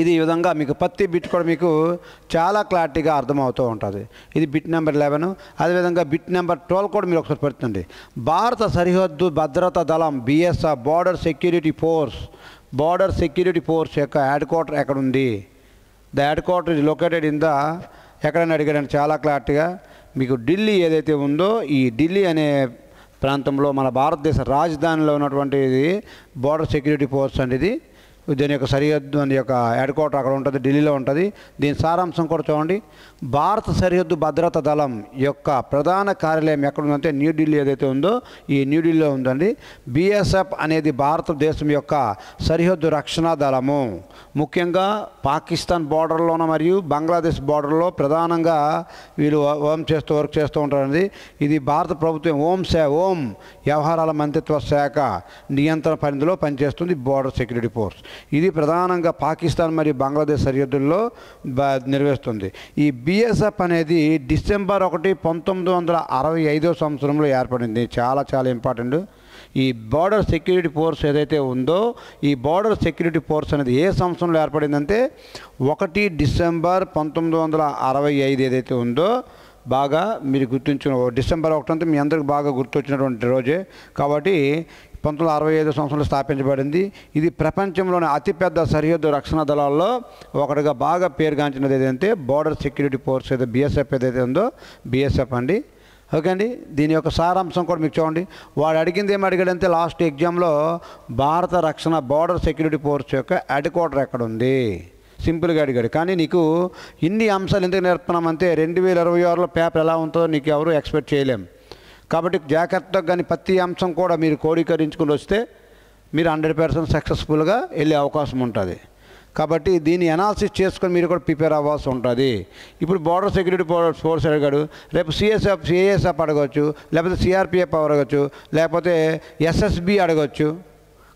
ఇది ఈ విధంగా మీకు ప్రతి బిట్ కూడా మీకు చాలా క్లారిటీగా అర్థమవుతూ ఉంటుంది. ఇది బిట్ నెంబర్ 11. అదేవిధంగా బిట్ నెంబర్ 12 కూడా మీరు ఒకసారి పెడుతుంది. భారత సరిహద్దు భద్రతా దళం BSF బార్డర్ సెక్యూరిటీ ఫోర్స్ యొక్క హెడ్ క్వార్టర్ ఎక్కడుంది? The head quarter is located in the ఎక్కడైనా అడిగాడని చాలా క్లారిటీగా మీకు ఢిల్లీ ఏదైతే ఉందో ఈ ఢిల్లీ అనే ప్రాంతంలో మన భారతదేశ రాజధానిలో ఉన్నటువంటి ఇది బార్డర్ సెక్యూరిటీ ఫోర్స్ అనేది దీని యొక్క సరిహద్దు అని యొక్క హెడ్ క్వార్టర్ అక్కడ ఉంటుంది, ఢిల్లీలో ఉంటుంది. దీని సారాంశం కూడా చూడండి. భారత సరిహద్దు భద్రతా దళం యొక్క ప్రధాన కార్యాలయం ఎక్కడ ఉందంటే న్యూఢిల్లీ ఏదైతే ఉందో ఈ న్యూఢిల్లీలో ఉందండి. BSF అనేది భారతదేశం యొక్క సరిహద్దు రక్షణ దళము. ముఖ్యంగా పాకిస్తాన్ బార్డర్లోన మరియు బంగ్లాదేశ్ బార్డర్లో ప్రధానంగా వీళ్ళు వర్క్ చేస్తూ ఉంటారండి. ఇది భారత ప్రభుత్వం హోం వ్యవహారాల మంత్రిత్వ శాఖ నియంత్రణ పరిధిలో పనిచేస్తుంది బార్డర్ సెక్యూరిటీ ఫోర్స్. ఇది ప్రధానంగా పాకిస్తాన్ మరియు బంగ్లాదేశ్ సరిహద్దుల్లో నిర్వహిస్తుంది. ఈ BSF అనేది డిసెంబర్ 1, 1965 సంవత్సరంలో ఏర్పడింది. చాలా ఇంపార్టెంట్. ఈ బార్డర్ సెక్యూరిటీ ఫోర్స్ ఏదైతే ఉందో ఈ బార్డర్ సెక్యూరిటీ ఫోర్స్ అనేది ఏ సంవత్సరంలో ఏర్పడిందంటే 1 డిసెంబర్ 1965 ఏదైతే ఉందో బాగా మీరు గుర్తుంచిన డిసెంబర్ 1 అంటే మీ అందరికి బాగా గుర్తొచ్చినటువంటి రోజే. కాబట్టి 1965 సంవత్సరంలో స్థాపించబడింది. ఇది ప్రపంచంలోని అతిపెద్ద సరిహద్దు రక్షణ దళాల్లో ఒకటిగా బాగా పేరుగాంచినది ఏదంటే బార్డర్ సెక్యూరిటీ ఫోర్స్ ఏదో BSF ఏదైతే ఉందో BSF అండి. ఓకే అండి, దీని యొక్క సారాంశం కూడా మీకు చూడండి. వాడు అడిగింది ఏమి అడిగాడంటే లాస్ట్ ఎగ్జామ్లో భారత రక్షణ బార్డర్ సెక్యూరిటీ ఫోర్స్ యొక్క హెడ్ క్వార్టర్ ఎక్కడ ఉంది సింపుల్గా అడిగాడు. కానీ నీకు ఇన్ని అంశాలు ఎందుకు నేర్పుతున్నామంటే 2026లో పేపర్ ఎలా ఉంటుందో నీకు ఎవరు ఎక్స్పెక్ట్ చేయలేం. కాబట్టి జాగ్రత్తగా కానీ ప్రతి అంశం కూడా మీరు కోడీకరించుకుని వస్తే మీరు 100% సక్సెస్ఫుల్గా వెళ్ళే అవకాశం ఉంటుంది. కాబట్టి దీన్ని అనాలిసిస్ చేసుకొని మీరు కూడా ప్రిపేర్ అవ్వాల్సి ఉంటుంది. ఇప్పుడు బార్డర్ సెక్యూరిటీ ఫోర్స్ అడిగాడు, రేపు CASF అడగవచ్చు, లేకపోతే CRPF అడగచ్చు, లేకపోతే SSB అడగచ్చు.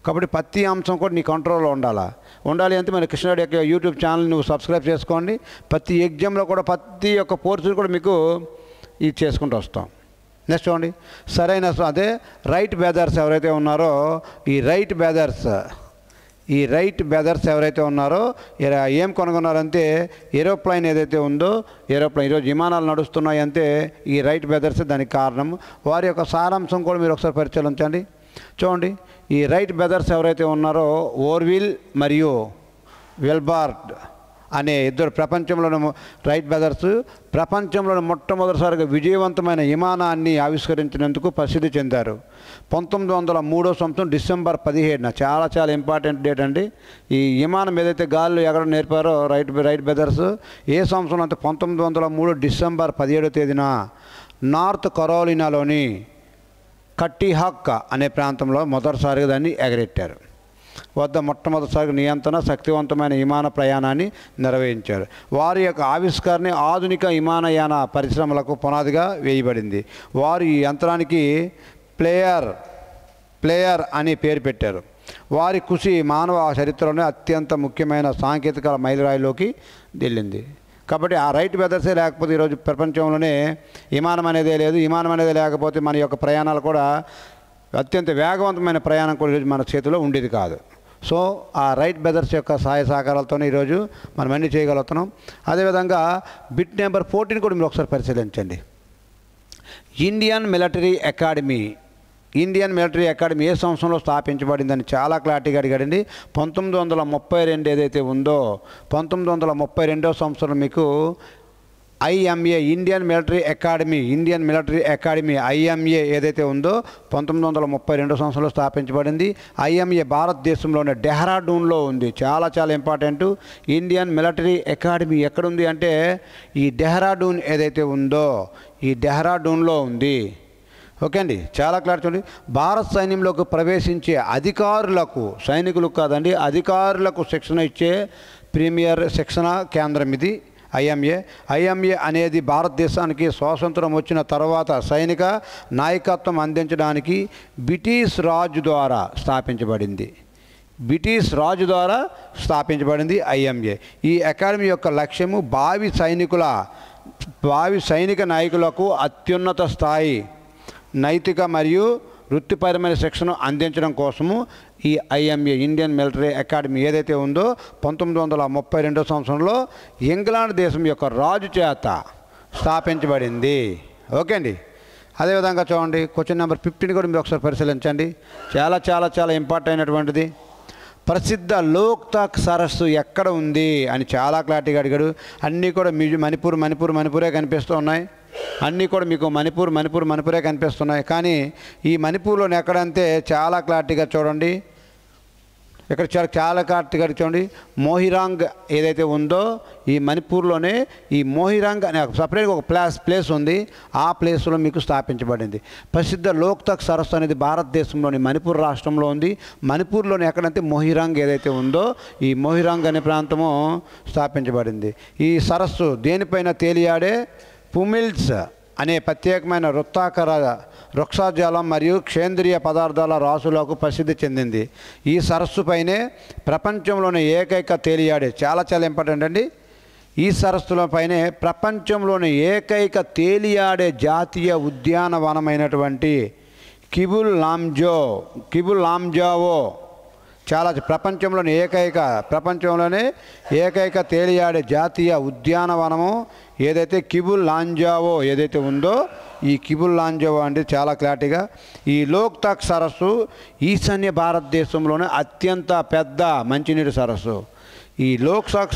కాబట్టి ప్రతి అంశం కూడా నీ కంట్రోల్లో ఉండాలి అంటే మన కృష్ణారెడ్డి యొక్క యూట్యూబ్ ఛానల్ నువ్వు సబ్స్క్రైబ్ చేసుకోండి. ప్రతి ఎగ్జామ్లో కూడా ప్రతి ఒక్క కోర్సులు కూడా మీకు ఇది చేసుకుంటూ వస్తాం. నెక్స్ట్ చూడండి, సరైన అదే రైట్ బ్రదర్స్ ఎవరైతే ఉన్నారో ఈ రైట్ బ్రదర్స్ ఎవరైతే ఉన్నారో ఏం కనుగొన్నారంటే ఏరోప్లైన్ ఏదైతే ఉందో ఈరోజు విమానాలు నడుస్తున్నాయి అంటే ఈ రైట్ బ్రదర్స్ దానికి కారణం. వారి యొక్క సారాంశం కూడా మీరు ఒకసారి పరిశీలించండి. చూడండి, ఈ రైట్ బ్రదర్స్ ఎవరైతే ఉన్నారో ఓర్విల్ మరియు వెల్బార్డ్ అనే ఇద్దరు రైట్ బ్రదర్స్ ప్రపంచంలోని మొట్టమొదటిసారిగా విజయవంతమైన విమానాన్ని ఆవిష్కరించినందుకు ప్రసిద్ధి చెందారు. 1903 సంవత్సరం డిసెంబర్ 17న చాలా ఇంపార్టెంట్ డేట్ అండి. ఈ విమానం ఏదైతే గాల్లో ఎగరడం నేర్పారో రైట్ బ్రదర్స్ ఏ సంవత్సరం అంటే 1903 డిసెంబర్ 17వ తేదీన నార్త్ కరోలినాలోని కట్టిహాక్ అనే ప్రాంతంలో మొదటిసారిగా దాన్ని ఎగరెట్టారు. మొట్టమొదటిసారిగా నియంత్రణ శక్తివంతమైన విమాన ప్రయాణాన్ని నిర్వహించారు. వారి యొక్క ఆవిష్కరణ ఆధునిక విమానయాన పరిశ్రమలకు పునాదిగా వేయబడింది. వారు ఈ యంత్రానికి ప్లేయర్ అని పేరు పెట్టారు. వారి కృషి మానవ చరిత్రలోనే అత్యంత ముఖ్యమైన సాంకేతిక మైలురాయిలోకి వెళ్ళింది. కాబట్టి ఆ రైట్ బ్రదర్సే లేకపోతే ఈరోజు ప్రపంచంలోనే విమానం అనేదే లేదు. విమానం అనేది లేకపోతే మన యొక్క ప్రయాణాలు కూడా అత్యంత వేగవంతమైన ప్రయాణం కూడా ఈరోజు మన చేతిలో ఉండేది కాదు. సో ఆ రైట్ బ్రదర్స్ యొక్క సహాయ సహకారాలతోనే ఈరోజు మనం అన్నీ చేయగలుగుతున్నాం. అదేవిధంగా బిట్ నెంబర్ 14 కూడా మీరు ఒకసారి పరిశీలించండి. ఇండియన్ మిలిటరీ అకాడమీ ఏ సంవత్సరంలో స్థాపించబడిందని చాలా క్లారిటీగా అడిగాడండి. 1932 ఏదైతే ఉందో 1932వ సంవత్సరం మీకు IMA Indian military academy IMA ఏదైతే ఉందో 1932 సంవత్సరంలో స్థాపించబడింది. ఐఎంఏ భారతదేశంలోనే డెహ్రాడూన్లో ఉంది. చాలా చాలా ఇంపార్టెంట్. ఇండియన్ మిలిటరీ అకాడమీ ఎక్కడుంది అంటే ఈ డెహ్రాడూన్ ఏదైతే ఉందో ఈ డెహ్రాడూన్లో ఉంది. ఓకే అండి, చాలా క్లియర్ చూడండి. భారత సైన్యంలోకి ప్రవేశించే అధికారులకు, సైనికులకు కాదండి, అధికారులకు శిక్షణ ఇచ్చే ప్రీమియర్ శిక్షణ కేంద్రం ఇది ఐఎంఏ అనేది భారతదేశానికి స్వాతంత్రం వచ్చిన తర్వాత సైనిక నాయకత్వం అందించడానికి బ్రిటిష్ రాజు ద్వారా స్థాపించబడింది ఐఎంఏ. ఈ అకాడమీ యొక్క లక్ష్యము భావి సైనిక నాయకులకు అత్యున్నత స్థాయి నైతిక మరియు వృత్తిపరమైన శిక్షణ అందించడం కోసము ఈ ఐఎంఏ ఇండియన్ మిలిటరీ అకాడమీ ఏదైతే ఉందో 1932 సంవత్సరంలో ఇంగ్లాండ్ దేశం యొక్క రాజు చేత స్థాపించబడింది. ఓకే అండి, అదేవిధంగా చూడండి క్వశ్చన్ నెంబర్ 15 కూడా మీరు ఒకసారి పరిశీలించండి. చాలా చాలా చాలా ఇంపార్టెంట్ అయినటువంటిది. ప్రసిద్ధ లోక్తాక్ సరస్సు ఎక్కడ ఉంది అని చాలా క్లారిటీగా అడిగాడు. అన్నీ కూడా మణిపూరే కనిపిస్తూ ఉన్నాయి. అన్నీ కూడా మీకు మణిపూరే కనిపిస్తున్నాయి. కానీ ఈ మణిపూర్లోని ఎక్కడంటే చాలా క్లారిటీగా చూడండి. ఇక్కడ చాలా క్లారిటీగా చూడండి. మోహిరాంగ్ ఏదైతే ఉందో ఈ మణిపూర్లోనే ఈ మోహిరాంగ్ అనే సపరేట్గా ఒక ప్లేస్ ఉంది. ఆ ప్లేస్లో మీకు స్థాపించబడింది. ప్రసిద్ధ లోక్తాక్ సరస్సు అనేది భారతదేశంలోని మణిపూర్ రాష్ట్రంలో ఉంది. మణిపూర్లోని ఎక్కడంటే మోహిరాంగ్ ఏదైతే ఉందో ఈ మోహిరాంగ్ అనే ప్రాంతము స్థాపించబడింది. ఈ సరస్సు దేనిపైన తేలియాడే పుమిల్స్ అనే ప్రత్యేకమైన వృక్షజాలం మరియు క్షేంద్రీయ పదార్థాల రాసులకు ప్రసిద్ధి చెందింది. ఈ సరస్సుపైనే ప్రపంచంలోని ఏకైక తేలియాడే, చాలా చాలా ఇంపార్టెంట్ అండి, ఈ సరస్సులపైనే ప్రపంచంలోని ఏకైక తేలియాడే జాతీయ ఉద్యానవనమైనటువంటి కిబుల్ లాంజావో చాలా ప్రపంచంలోనే ఏకైక తేలియాడే జాతీయ ఉద్యానవనము ఏదైతే కిబుల్ లాంజావో ఏదైతే ఉందో ఈ కిబుల్ లాంజావో అంటే చాలా క్లారిటీగా ఈ లోక్తాక్ సరస్సు ఈశాన్య భారతదేశంలోనే అత్యంత పెద్ద మంచినీటి సరస్సు. ఈ లోక్తాక్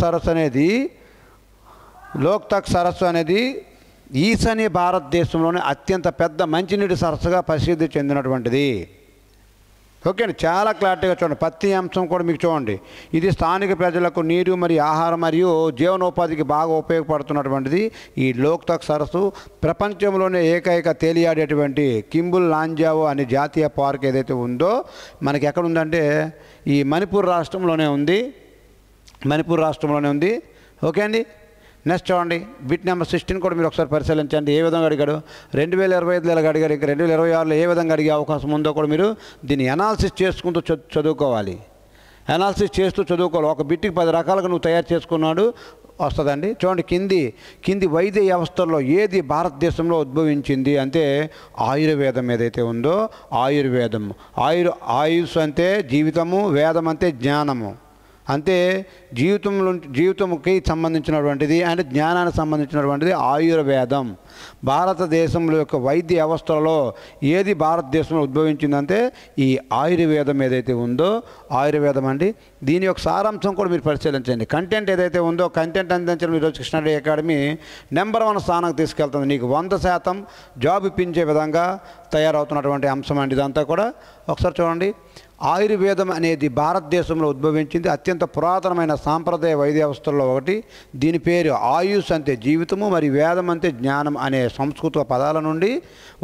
సరస్సు అనేది ఈశాన్య భారతదేశంలోనే అత్యంత పెద్ద మంచినీటి సరస్సుగా ప్రసిద్ధి చెందినటువంటిది. ఓకే అండి, చాలా క్లారిటీగా చూడండి. ప్రతి అంశం కూడా మీకు చూడండి. ఇది స్థానిక ప్రజలకు నీరు మరియు ఆహారం మరియు జీవనోపాధికి బాగా ఉపయోగపడుతున్నటువంటిది. ఈ లోక్తాక్ సరస్సు ప్రపంచంలోనే ఏకైక తేలియాడేటువంటి కిబుల్ లాంజావో అనే జాతీయ పార్క్ ఏదైతే ఉందో మనకి ఎక్కడ ఉందంటే ఈ మణిపూర్ రాష్ట్రంలోనే ఉంది. ఓకే అండి, నెక్స్ట్ చూడండి. బిట్ నెంబర్ 16 కూడా మీరు ఒకసారి పరిశీలించండి. ఏ విధంగా అడిగాడు 2025లో అడిగాడు, ఇంకా 2026లో ఏ విధంగా అడిగే అవకాశం ఉందో కూడా మీరు దీన్ని అనాలిసిస్ చేసుకుంటూ చదువుకోవాలి. ఒక బిట్కి 10 రకాలుగా నువ్వు తయారు చేసుకున్నాడు వస్తుందండి. చూడండి, కింది వైద్య వ్యవస్థల్లో ఏది భారతదేశంలో ఉద్భవించింది అంటే ఆయుర్వేదం ఏదైతే ఉందో ఆయుష్ అంటే జీవితము, వేదం అంటే జ్ఞానము, అంటే జీవితంకి సంబంధించినటువంటిది అంటే జ్ఞానానికి సంబంధించినటువంటిది ఆయుర్వేదం. భారతదేశంలో యొక్క వైద్య వ్యవస్థలలో ఏది భారతదేశంలో ఉద్భవించిందంటే ఈ ఆయుర్వేదం ఏదైతే ఉందో ఆయుర్వేదం అండి. దీని యొక్క సారాంశం కూడా మీరు పరిశీలించండి. కంటెంట్ ఏదైతే ఉందో కంటెంట్ అందించడం ఈరోజు కృష్ణారెడ్డి అకాడమీ నెంబర్ 1 స్థానానికి తీసుకెళ్తుంది. నీకు 100% జాబ్ ఇప్పించే విధంగా తయారవుతున్నటువంటి అంశం అండి ఇదంతా కూడా. ఒకసారి చూడండి, ఆయుర్వేదం అనేది భారతదేశంలో ఉద్భవించింది. అత్యంత పురాతనమైన సాంప్రదాయ వైద్య వ్యవస్థల్లో ఒకటి. దీని పేరు ఆయుష్ అంటే జీవితము మరియు వేదం అంటే జ్ఞానం అనే సంస్కృత పదాల నుండి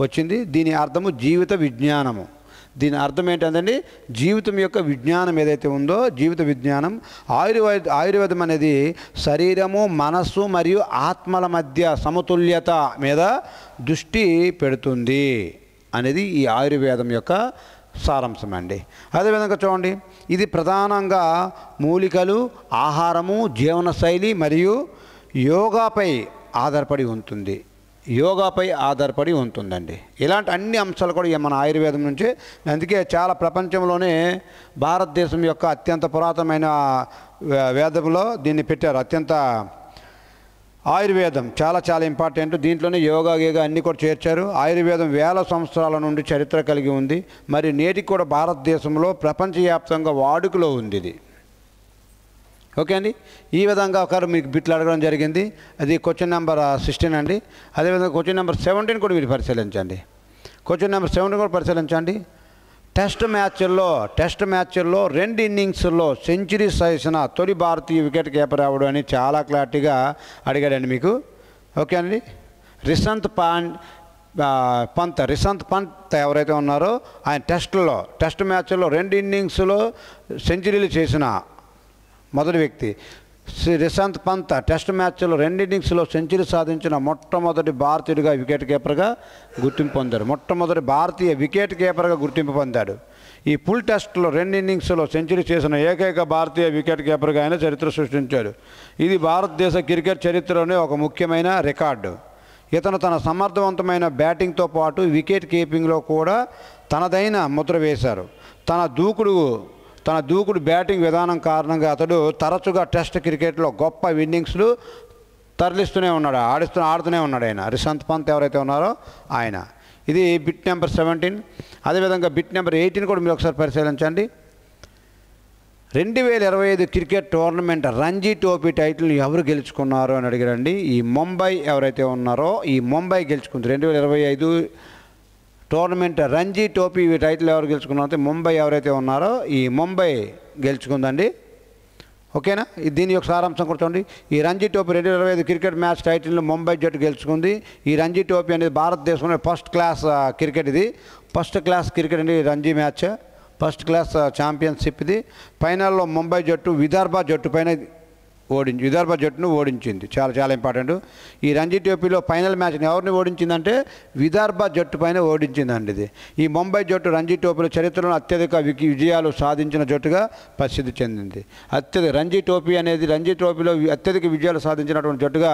వచ్చింది. దీని అర్థము జీవిత విజ్ఞానము. దీని అర్థం ఏంటంటే జీవితం యొక్క విజ్ఞానం ఏదైతే ఉందో జీవిత విజ్ఞానం. ఆయుర్వేదం అనేది శరీరము, మనస్సు మరియు ఆత్మల మధ్య సమతుల్యత మీద దృష్టి పెడుతుంది అనేది ఈ ఆయుర్వేదం యొక్క సారాంశం అండి. అదేవిధంగా చూడండి, ఇది ప్రధానంగా మూలికలు, ఆహారము, జీవనశైలి మరియు యోగాపై ఆధారపడి ఉంటుందండి. ఇలాంటి అన్ని అంశాలు కూడా మన ఆయుర్వేదం నుంచే. అందుకే చాలా ప్రపంచంలోనే భారతదేశం యొక్క అత్యంత పురాతనమైన వేదంలో దీన్ని పెట్టారు. ఆయుర్వేదం చాలా చాలా ఇంపార్టెంట్. దీంట్లోనే యోగా అన్నీ కూడా చేర్చారు. ఆయుర్వేదం వేల సంవత్సరాల నుండి చరిత్ర కలిగి ఉంది. మరి నేటికి కూడా భారతదేశంలో ప్రపంచవ్యాప్తంగా వాడుకలో ఉంది ఇది. ఓకే అండి. ఈ విధంగా ఒకరు మీకు బిట్లు అడగడం జరిగింది. అది క్వశ్చన్ నెంబర్ 16 అండి. అదేవిధంగా క్వశ్చన్ నెంబర్ 17 కూడా మీరు పరిశీలించండి. క్వశ్చన్ నెంబర్ 17 కూడా పరిశీలించండి. టెస్ట్ మ్యాచ్ల్లో 2 ఇన్నింగ్స్లో సెంచరీ చేసిన తొలి భారతీయ వికెట్ కీపర్ ఎవడు అని చాలా క్లారిటీగా అడిగాడండి మీకు. ఓకే అండి. రిషంత్ పంత్ ఎవరైతే ఉన్నారో ఆయన టెస్ట్ మ్యాచ్ల్లో 2 ఇన్నింగ్స్లో సెంచరీలు చేసిన మొదటి వ్యక్తి రిషంత్ పంత్. టెస్ట్ మ్యాచ్లో 2 ఇన్నింగ్స్లో సెంచరీ సాధించిన మొట్టమొదటి భారతీయుడిగా వికెట్ కీపర్గా గుర్తింపు పొందాడు. మొట్టమొదటి భారతీయ వికెట్ కీపర్గా గుర్తింపు పొందాడు. ఈ ఫుల్ టెస్ట్లో 2 ఇన్నింగ్స్లో సెంచరీ చేసిన ఏకైక భారతీయ వికెట్ కీపర్గా ఆయన చరిత్ర సృష్టించాడు. ఇది భారతదేశ క్రికెట్ చరిత్రలోనే ఒక ముఖ్యమైన రికార్డు. ఇతను తన సమర్థవంతమైన బ్యాటింగ్తో పాటు వికెట్ కీపింగ్లో కూడా తనదైన ముద్ర వేశారు. తన దూకుడు బ్యాటింగ్ విధానం కారణంగా అతడు తరచుగా టెస్ట్ క్రికెట్లో గొప్ప ఇన్నింగ్స్లు ఆడుతూనే ఉన్నాడు ఆయన. రిషంత్ పంత్ ఎవరైతే ఉన్నారో ఆయన. ఇది బిట్ నెంబర్ 17. అదేవిధంగా బిట్ నెంబర్ 18 కూడా మీరు ఒకసారి పరిశీలించండి. 2025 cricket tournament Ranji trophy title ఎవరు గెలుచుకున్నారు అని అడిగారండి. ఈ ముంబై ఎవరైతే ఉన్నారో ఈ ముంబై గెలుచుకుంది. 2025 టోర్నమెంట్ రంజీ ట్రోఫీ టైటిల్ ఎవరు గెలుచుకున్నారంటే ముంబై ఎవరైతే ఉన్నారో ఈ ముంబై గెలుచుకుందండి. ఓకేనా. దీని యొక్క సారాంశం కూడా చూడండి. ఈ రంజీ ట్రోఫీ 2025 క్రికెట్ మ్యాచ్ టైటిల్ను ముంబై జట్టు గెలుచుకుంది. ఈ రంజీ ట్రోఫీ అనేది భారతదేశంలో ఫస్ట్ క్లాస్ క్రికెట్ అండి. Ranji match first class championship ఇది. ఫైనల్లో ముంబై జట్టు విదర్భ జట్టును ఓడించింది. చాలా ఇంపార్టెంట్. ఈ రంజీ ట్రోఫీలో ఫైనల్ మ్యాచ్ని ఎవరిని ఓడించిందంటే విదర్భ జట్టు పైన ఓడించిందండి ఇది. ఈ ముంబై జట్టు రంజీ ట్రోఫీలో చరిత్రలో అత్యధిక విజయాలు సాధించిన జట్టుగా ప్రసిద్ధి చెందింది. రంజీ ట్రోఫీలో అత్యధిక విజయాలు సాధించినటువంటి జట్టుగా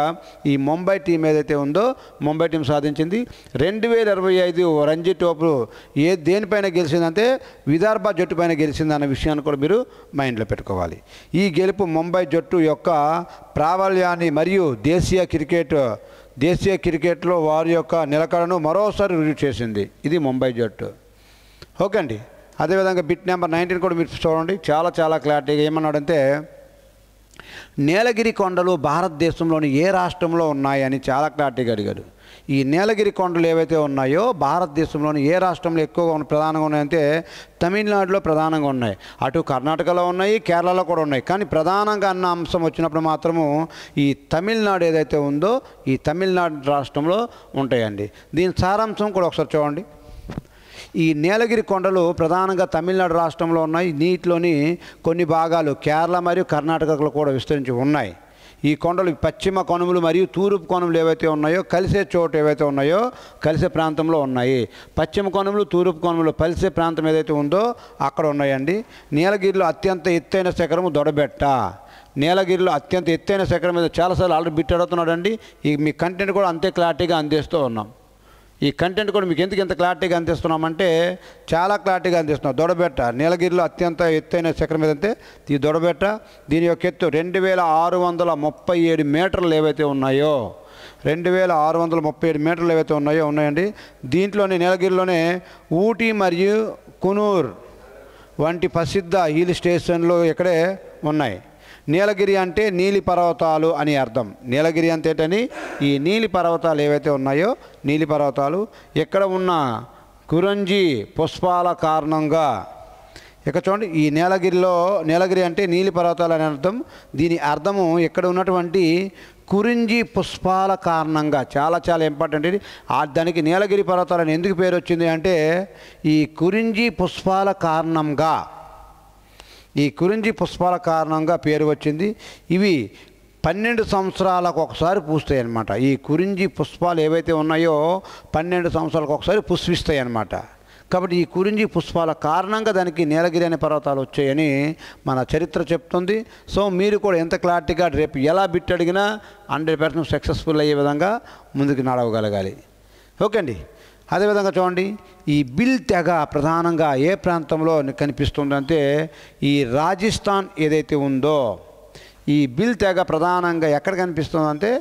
ఈ ముంబై టీం ఏదైతే ఉందో ముంబై టీం సాధించింది. 2025 రంజీ ట్రోఫీ దేనిపైన గెలిచిందంటే విదర్భ జట్టు పైన గెలిచిందన్న విషయాన్ని కూడా మీరు మైండ్లో పెట్టుకోవాలి. ఈ గెలుపు ముంబై జట్టు యొక్క ప్రాబల్యాన్ని మరియు దేశీయ క్రికెట్లో వారి యొక్క నిలకడను మరోసారి రుజువు చేసింది. ఇది ముంబై జట్టు. ఓకే అండి. అదేవిధంగా బిట్ నెంబర్ 19 కూడా మీరు చూడండి. చాలా క్లారిటీగా ఏమన్నాడంటే నీలగిరి కొండలు భారతదేశంలోని ఏ రాష్ట్రంలో ఉన్నాయని చాలా క్లారిటీగా అడిగాడు. ఈ నీలగిరి కొండలు ఏవైతే ఉన్నాయో భారతదేశంలోని ఏ రాష్ట్రంలో ఎక్కువగా ప్రధానంగా ఉన్నాయంటే తమిళనాడులో ప్రధానంగా ఉన్నాయి. అటు కర్ణాటకలో ఉన్నాయి, కేరళలో కూడా ఉన్నాయి. కానీ ప్రధానంగా అన్న అంశం వచ్చినప్పుడు మాత్రము ఈ తమిళనాడు ఏదైతే ఉందో ఈ తమిళనాడు రాష్ట్రంలో ఉంటాయండి. దీని సారాంశం కూడా ఒకసారి చూడండి. ఈ నీలగిరి కొండలు ప్రధానంగా తమిళనాడు రాష్ట్రంలో ఉన్నాయి. నీటిలోని కొన్ని భాగాలు కేరళ మరియు కర్ణాటకలో కూడా విస్తరించి ఉన్నాయి. ఈ కొండలు పశ్చిమ కనుమలు మరియు తూర్పు కనుమలు ఏవైతే ఉన్నాయో కలిసే ప్రాంతంలో ఉన్నాయి. పశ్చిమ కనుమలు తూర్పు కనుమలు కలిసే ప్రాంతం ఏదైతే ఉందో అక్కడ ఉన్నాయండి. నీలగిరిలో అత్యంత ఎత్తైన శిఖరము దొడబెట్ట. నీలగిరిలో అత్యంత ఎత్తైన శిఖరం మీద చాలాసార్లు ఆల్రెడీ బిట్ అడుగుతున్నాడండి. ఈ మీ కంటెంట్ కూడా అంతే క్లారిటీగా అందిస్తూ ఉన్నాం. ఈ కంటెంట్ కూడా మీకు ఎందుకు ఇంత క్లారిటీగా అందిస్తున్నామంటే చాలా క్లారిటీగా అందిస్తున్నాం. దొడబెట్ట నీలగిరిలో అత్యంత ఎత్తైన శిఖరం ఏదంటే ఈ దొడబెట్ట. దీని యొక్క ఎత్తు 2637 మీటర్లు ఏవైతే ఉన్నాయో 2637 మీటర్లు ఏవైతే ఉన్నాయండి. దీంట్లోనే నీలగిరిలోనే ఊటీ మరియు కునూర్ వంటి ప్రసిద్ధ హిల్ స్టేషన్లు ఇక్కడే ఉన్నాయి. నీలగిరి అంటే నీలి పర్వతాలు అని అర్థం. నీలగిరి అంతేటని ఈ నీలి పర్వతాలు ఏవైతే ఉన్నాయో నీలి పర్వతాలు ఇక్కడ ఉన్న కురంజి పుష్పాల కారణంగా ఇక్కడ చూడండి. ఈ నీలగిరి అంటే నీలి పర్వతాలు అని అర్థం. దీని అర్థము ఇక్కడ ఉన్నటువంటి కురింజి పుష్పాల కారణంగా చాలా ఇంపార్టెంట్ ఇది. దానికి నీలగిరి పర్వతాలని ఎందుకు పేరు వచ్చింది అంటే ఈ కురింజి పుష్పాల కారణంగా పేరు వచ్చింది. ఇవి 12 సంవత్సరాలకు ఒకసారి పూస్తాయి అన్నమాట. ఈ కురింజి పుష్పాలు ఏవైతే ఉన్నాయో 12 సంవత్సరాలకు ఒకసారి పుష్పిస్తాయి అన్నమాట. కాబట్టి ఈ కురింజి పుష్పాల కారణంగా దానికి నీలగిరి అనే పర్వతాలు వచ్చాయని మన చరిత్ర చెప్తుంది. సో మీరు కూడా ఎంత క్లారిటీగా రేపు ఎలా బిట్ అడిగినా 100% సక్సెస్ఫుల్ అయ్యే విధంగా ముందుకు నడవగలగాలి. ఓకే అండి. అదేవిధంగా చూడండి. ఈ బిల్ తెగ ప్రధానంగా ఏ ప్రాంతంలో కనిపిస్తుందంటే ఈ రాజస్థాన్ ఏదైతే ఉందో ఈ బిల్ తెగ ప్రధానంగా ఎక్కడ కనిపిస్తుందంటే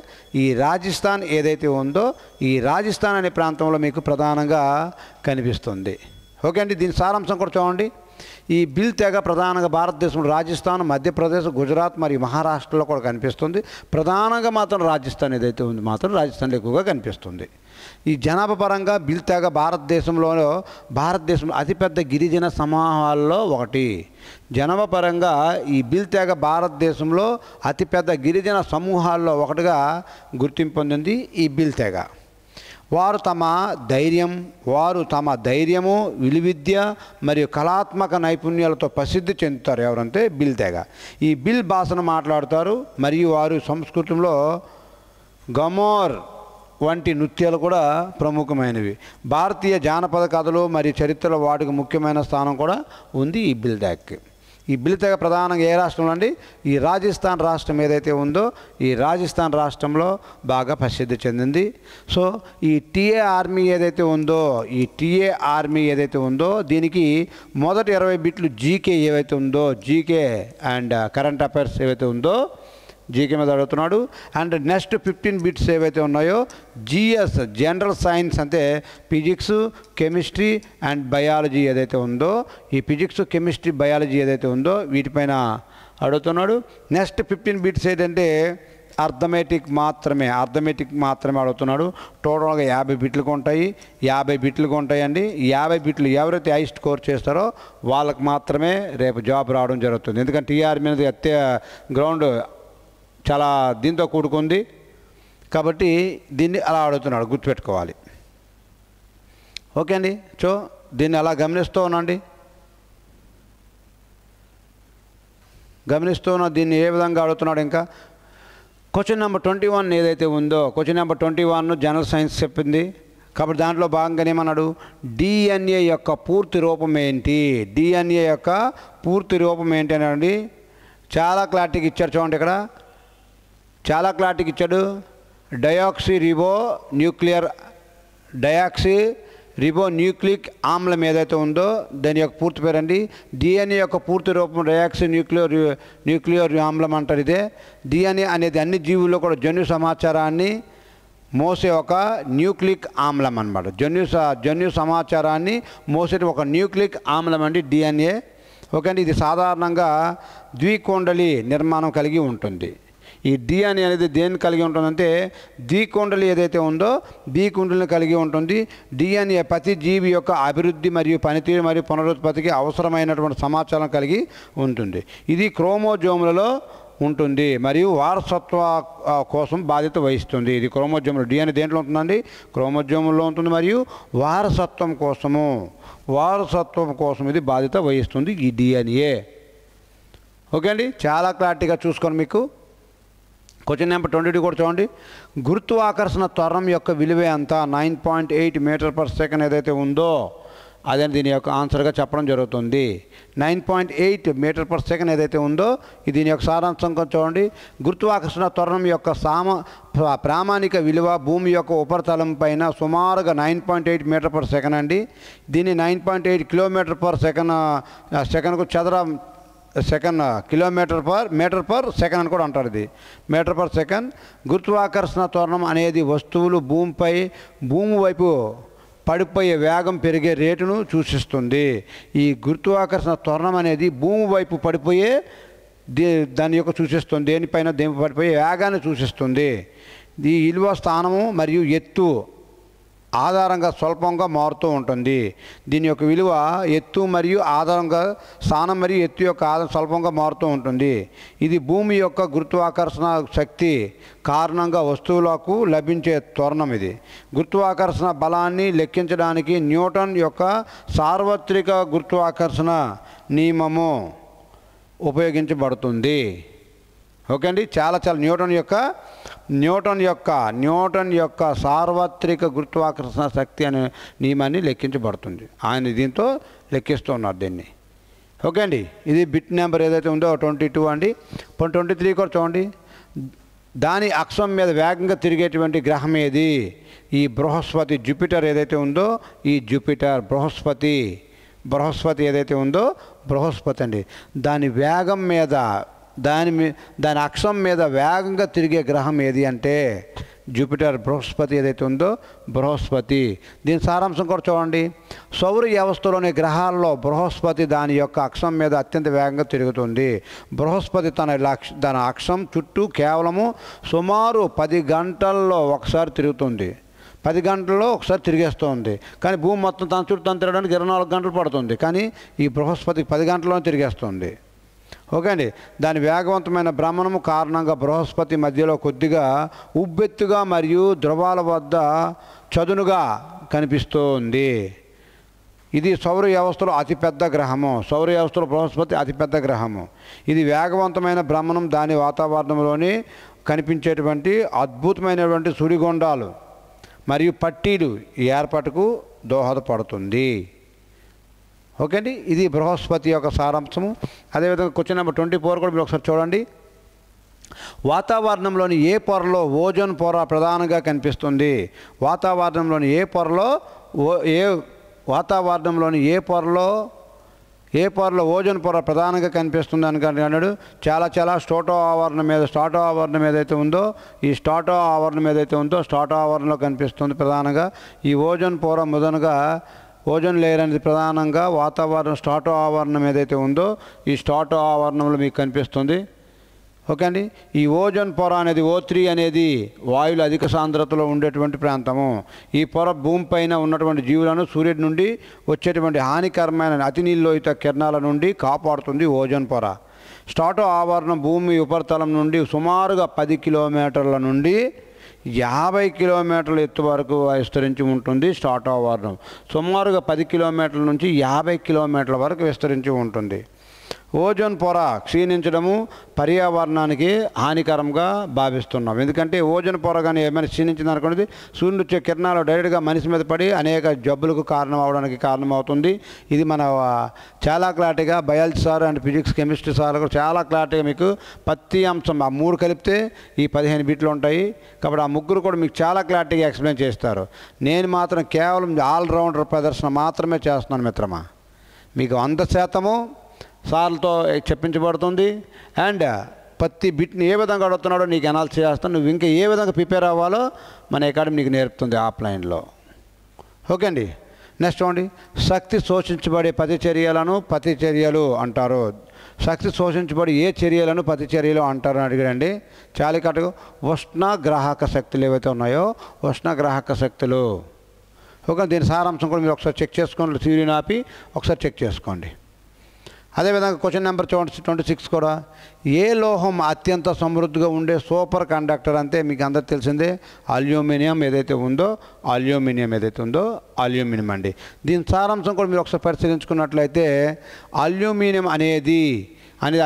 ఈ రాజస్థాన్ ఏదైతే ఉందో ఈ రాజస్థాన్ అనే ప్రాంతంలో మీకు ప్రధానంగా కనిపిస్తుంది. ఓకే అండి. దీని సారాంశం కూడా చూడండి. ఈ బిల్ తెగ ప్రధానంగా భారతదేశంలో రాజస్థాన్, మధ్యప్రదేశ్, గుజరాత్ మరియు మహారాష్ట్రలో కూడా కనిపిస్తుంది. ప్రధానంగా మాత్రం రాజస్థాన్ ఏదైతే ఉంది మాత్రం రాజస్థాన్లో ఎక్కువగా కనిపిస్తుంది. ఈ జనాభా పరంగా బిల్ తెగ భారతదేశంలో అతిపెద్ద గిరిజన సమూహాల్లో ఒకటి. జనాభా పరంగా ఈ బిల్ తెగ భారతదేశంలో అతిపెద్ద గిరిజన సమూహాల్లో ఒకటిగా గుర్తింపు పొందింది ఈ బిల్ తెగ. వారు తమ ధైర్యము, విలువిద్య మరియు కళాత్మక నైపుణ్యాలతో ప్రసిద్ధి చెందుతారు. ఎవరంటే బిల్ తెగ. ఈ బిల్ భాషను మాట్లాడుతారు మరియు వారు సంస్కృతంలో గమోర్ వంటి నృత్యాలు కూడా ప్రముఖమైనవి. భారతీయ జానపద కథలు మరియు చరిత్రలో వాటికి ముఖ్యమైన స్థానం కూడా ఉంది ఈ బిల్ తెగకి. ఈ బిల్ తెగ ప్రధానంగా ఏ రాష్ట్రంలో అండి? ఈ రాజస్థాన్ రాష్ట్రం ఏదైతే ఉందో ఈ రాజస్థాన్ రాష్ట్రంలో బాగా ప్రసిద్ధి చెందింది. సో ఈ టీఏ ఆర్మీ ఏదైతే ఉందో దీనికి మొదటి 20 బిట్లు జీకే ఏవైతే ఉందో, జీకే అండ్ కరెంట్ అఫైర్స్ ఏవైతే ఉందో జీకే మీద అడుగుతున్నాడు. అండ్ నెక్స్ట్ 15 బిట్స్ ఏవైతే ఉన్నాయో జిఎస్, జనరల్ సైన్స్, అంటే ఫిజిక్స్, కెమిస్ట్రీ అండ్ బయాలజీ ఏదైతే ఉందో ఈ ఫిజిక్స్, కెమిస్ట్రీ, బయాలజీ ఏదైతే ఉందో వీటిపైన అడుగుతున్నాడు. నెక్స్ట్ 15 బిట్స్ ఏంటంటే అర్థమెటిక్ మాత్రమే అడుగుతున్నాడు. టోటల్గా 50 బిట్లకు ఉంటాయండి. 50 బిట్లు ఎవరైతే హై స్కోర్ చేస్తారో వాళ్ళకి మాత్రమే రేపు జాబ్ రావడం జరుగుతుంది. ఎందుకంటే టీఆర్ మీద గ్రౌండ్ చాలా దీంతో కూడుకుంది కాబట్టి దీన్ని అలా అడుగుతున్నాడు, గుర్తుపెట్టుకోవాలి. ఓకే అండి. సో దీన్ని అలా గమనిస్తూ ఉన్న దీన్ని ఏ విధంగా అడుగుతున్నాడు. ఇంకా క్వశ్చన్ నెంబర్ 21 ఏదైతే ఉందో క్వశ్చన్ నెంబర్ 21 జనరల్ సైన్స్ చెప్పింది కాబట్టి దాంట్లో భాగంగానే ఏమన్నాడు, డిఎన్ఏ యొక్క పూర్తి రూపం ఏంటి అనండి. చాలా క్లారిటీకి ఇచ్చారు చూడండి. ఇక్కడ చాలా క్లారిటీకి ఇచ్చాడు. డయాక్సీ రిబో న్యూక్లిక్ ఆమ్లం ఏదైతే ఉందో దాని యొక్క పూర్తి పేరండి. డిఎన్ఏ యొక్క పూర్తి రూపం డయాక్సీ న్యూక్లియర్ ఆమ్లం అంటారు. ఇదే డిఎన్ఏ అనేది అన్ని జీవుల్లో కూడా జన్యు సమాచారాన్ని మోసే ఒక న్యూక్లిక్ ఆమ్లం అన్నమాట. జన్యు సమాచారాన్ని మోసే ఒక న్యూక్లిక్ ఆమ్లం అండి డిఎన్ఏ. ఓకే అండి. ఇది సాధారణంగా ద్వికొండలి నిర్మాణం కలిగి ఉంటుంది. ఈ డిఎన్ఏ అనేది దేన్ని కలిగి ఉంటుందంటే ద్వికొండలి ఏదైతే ఉందో ద్వికొండలిని కలిగి ఉంటుంది. డిఎన్ఏ ప్రతి జీవి యొక్క అభివృద్ధి మరియు పనితీరు మరియు పునరుత్పత్తికి అవసరమైనటువంటి సమాచారం కలిగి ఉంటుంది. ఇది క్రోమోజోములలో ఉంటుంది మరియు వారసత్వ కోసం బాధ్యత వహిస్తుంది. ఇది క్రోమోజోములు. డిఎన్ఏ దేంట్లో ఉంటుందండి? క్రోమోజోముల్లో ఉంటుంది మరియు వారసత్వం కోసం ఇది బాధ్యత వహిస్తుంది ఈ డిఎన్ఏ. ఓకే అండి. చాలా క్లారిటీగా చూసుకొని మీకు క్వశ్చన్ నెంబర్ 22 కూడా చూడండి. గురుత్వాకర్షణ త్వరణం యొక్క విలువ ఎంత? 9.8 మీటర్/సెకండ్ ఏదైతే ఉందో అదే దీని యొక్క ఆన్సర్గా చెప్పడం జరుగుతుంది. 9.8 మీటర్/సెకండ్ ఏదైతే ఉందో దీని యొక్క సారాంశం చూడండి. గురుత్వాకర్షణ త్వరణం యొక్క ప్రామాణిక విలువ భూమి యొక్క ఉపరితలం పైన సుమారుగా 9.8 మీటర్/సెకండ్ అండి. దీన్ని 9.8 కిలోమీటర్/సెకండ్కు మీటర్/సెకండ్ అని కూడా అంటారు. ఇది మీటర్/సెకండ్. గురుత్వాకర్షణ త్వరణం అనేది వస్తువులు భూమి వైపు పడిపోయే వేగం పెరిగే రేటును సూచిస్తుంది. ఈ గురుత్వాకర్షణ త్వరణం అనేది భూమి వైపు పడిపోయే దాని యొక్క సూచిస్తుంది. దేనిపైన పడిపోయే వేగాన్ని సూచిస్తుంది. ఈ విలువ స్థానము మరియు ఎత్తు ఆధారంగా స్వల్పంగా మారుతూ ఉంటుంది. దీని యొక్క విలువ ఎత్తు మరియు ఆధారంగా స్థానం మరియు ఎత్తు యొక్క ఆధారం స్వల్పంగా మారుతూ ఉంటుంది. ఇది భూమి యొక్క గురుత్వాకర్షణ శక్తి కారణంగా వస్తువులకు లభించే త్వరణం. ఇది గురుత్వాకర్షణ బలాన్ని లెక్కించడానికి న్యూటన్ యొక్క సార్వత్రిక గురుత్వాకర్షణ నియమము ఉపయోగించబడుతుంది. ఓకే అండి. చాలా న్యూటన్ యొక్క సార్వత్రిక గురుత్వాకర్షణ శక్తి అనే నియమాన్ని లెక్కించబడుతుంది. ఆయన దీంతో లెక్కిస్తూ ఉన్నారు దీన్ని. ఓకే అండి. ఇది బిట్ నెంబర్ ఏదైతే ఉందో 22 అండి. 23 కూడా చూడండి. దాని అక్షం మీద వేగంగా తిరిగేటువంటి గ్రహం ఏది? ఈ బృహస్పతి, జూపిటర్ ఏదైతే ఉందో ఈ జూపిటర్, బృహస్పతి ఏదైతే ఉందో బృహస్పతి అండి. దాని వేగం మీద దాని అక్షం మీద వేగంగా తిరిగే గ్రహం ఏది అంటే జూపిటర్ బృహస్పతి ఏదైతే ఉందో బృహస్పతి. దీని సారాంశం కూడా చూడండి. సౌర వ్యవస్థలోని గ్రహాల్లో బృహస్పతి దాని యొక్క అక్షం మీద అత్యంత వేగంగా తిరుగుతుంది. బృహస్పతి తన అక్షం చుట్టూ కేవలము సుమారు 10 గంటల్లో ఒకసారి తిరుగుతుంది. 10 గంటల్లో ఒకసారి తిరిగేస్తుంది. కానీ భూమి మొత్తం తన చుట్టూ తను తిరగడానికి 24 గంటలు పడుతుంది. కానీ ఈ బృహస్పతి 10 గంటల్లోనే తిరిగేస్తుంది. ఓకే అండి. దాని వేగవంతమైన భ్రమణము కారణంగా బృహస్పతి మధ్యలో కొద్దిగా ఉబ్బెత్తుగా మరియు ధ్రువాల వద్ద చదునుగా కనిపిస్తోంది. ఇది సౌర వ్యవస్థలో అతిపెద్ద గ్రహము. సౌర వ్యవస్థలో బృహస్పతి అతిపెద్ద గ్రహము. ఇది వేగవంతమైన భ్రమణం దాని వాతావరణంలోని కనిపించేటువంటి అద్భుతమైనటువంటి సుడిగుండాలు మరియు పట్టీలు ఏర్పాటుకు దోహదపడుతుంది. ఓకే అండి. ఇది బృహస్పతి యొక్క సారాంశము. అదేవిధంగా క్వశ్చన్ నెంబర్ 24 కూడా మీరు ఒకసారి చూడండి. వాతావరణంలోని ఏ పొరలో ఓజోన్ పొర ప్రధానంగా కనిపిస్తుంది? వాతావరణంలోని ఏ పొరలో ఓజోన్ పొర ప్రధానంగా కనిపిస్తుంది అని అన్నాడు. చాలా స్ట్రాటో ఆవరణం ఏదైతే ఉందో ఈ స్ట్రాటో ఆవరణలో కనిపిస్తుంది ప్రధానంగా. ఈ ఓజోన్ పొర మొదనగా ఓజోన్ లేయర్ అనేది ప్రధానంగా స్ట్రాటో ఆవరణం ఏదైతే ఉందో ఈ స్ట్రాటో ఆవరణంలో మీకు కనిపిస్తుంది. ఓకే అండి. ఈ ఓజోన్ పొర అనేది O3 అనేది వాయువులు అధిక సాంద్రతలో ఉండేటువంటి ప్రాంతము. ఈ పొర భూమిపైన ఉన్నటువంటి జీవులను సూర్యుడి నుండి వచ్చేటువంటి హానికరమైన అతినీలోహిత కిరణాల నుండి కాపాడుతుంది ఓజోన్ పొర. స్ట్రాటో ఆవరణం భూమి ఉపరితలం నుండి సుమారుగా 10 కిలోమీటర్ల నుండి 50 కిలోమీటర్ల ఎత్తు వరకు విస్తరించి ఉంటుంది. స్ట్రాటో ఆవరణం సుమారుగా 10 కిలోమీటర్ల నుంచి 50 కిలోమీటర్ల వరకు విస్తరించి ఉంటుంది. ఓజోన్ పొర క్షీణించడము పర్యావరణానికి హానికరంగా భావిస్తున్నాం. ఎందుకంటే ఓజోన్ పొర కానీ ఏమైనా క్షీణించింది అనుకున్నది సూర్యుడు వచ్చే కిరణాలు డైరెక్ట్గా మనిషి మీద పడి అనేక జబ్బులకు కారణమవుతుంది. ఇది మన చాలా క్లారిటీగా biology sir and physics chemistry sir కూడా చాలా క్లారిటీగా మీకు ప్రతి అంశం ఆ 3 కలిపితే ఈ 15 బిట్లు ఉంటాయి. కాబట్టి ఆ ముగ్గురు కూడా మీకు చాలా క్లారిటీగా ఎక్స్ప్లెయిన్ చేస్తారు. నేను మాత్రం కేవలం ఆల్రౌండర్ ప్రదర్శన మాత్రమే చేస్తున్నాను మిత్రమా. మీకు 100% సార్లతో చెప్పించబడుతుంది. అండ్ ప్రతి బిట్ని ఏ విధంగా అడుగుతున్నాడో నీకు అనాలిసిస్ చేస్తాను. నువ్వు ఇంకా ఏ విధంగా ప్రిపేర్ అవ్వాలో మన అకాడమీ నీకు నేర్పుతుంది ఆఫ్లైన్లో. ఓకే అండి. నెక్స్ట్ చూడండి. శక్తి శోషించబడే ప్రతిచర్యలు అంటారు. శక్తి శోషించబడి ఏ చర్యలను ప్రతిచర్యలు అంటారు అని అడిగాడండి. చాలా కట్టుకు ఉష్ణగ్రాహక శక్తులు ఏవైతే ఉన్నాయో ఉష్ణగ్రాహక శక్తులు. ఓకే. దీని సారాంశం కూడా మీరు ఒకసారి చెక్ చేసుకోండి. థియరీని ఆపి ఒకసారి చెక్ చేసుకోండి. అదేవిధంగా క్వశ్చన్ నెంబర్ 26 కూడా ఏ లోహం అత్యంత సమృద్ధిగా ఉండే సూపర్ కండక్టర్ అంటే మీకు అందరికి తెలిసిందే అల్యూమినియం ఏదైతే ఉందో అల్యూమినియం అండి. దీని సారాంశం కూడా మీరు ఒకసారి పరిశీలించుకున్నట్లయితే అల్యూమినియం అనేది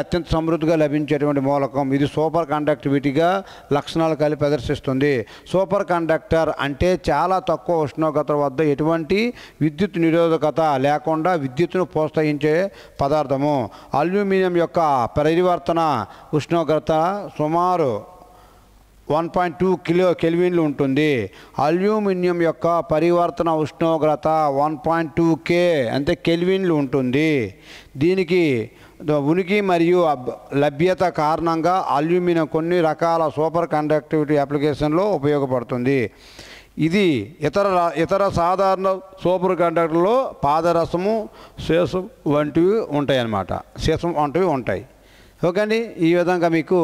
అత్యంత సమృద్ధిగా లభించేటువంటి మూలకం. ఇది సూపర్ కండక్టివిటీగా లక్షణాలు కలిపి ప్రదర్శిస్తుంది. సూపర్ కండక్టర్ అంటే చాలా తక్కువ ఉష్ణోగ్రత వద్ద ఎటువంటి విద్యుత్ నిరోధకత లేకుండా విద్యుత్తును ప్రోత్సహించే పదార్థము. అల్యూమినియం యొక్క పరివర్తన ఉష్ణోగ్రత సుమారు 1.2 కెల్విన్లు ఉంటుంది. అల్యూమినియం యొక్క పరివర్తన ఉష్ణోగ్రత 1.2 K అంటే కెల్విన్లు ఉంటుంది. దీనికి ఉనికి మరియు లభ్యత కారణంగా అల్యూమినియం కొన్ని రకాల సూపర్ కండక్టివిటీ అప్లికేషన్లో ఉపయోగపడుతుంది. ఇది ఇతర సాధారణ సూపర్ కండక్టర్లో పాదరసము శేషం వంటివి ఉంటాయి. ఓకే అండి. ఈ విధంగా మీకు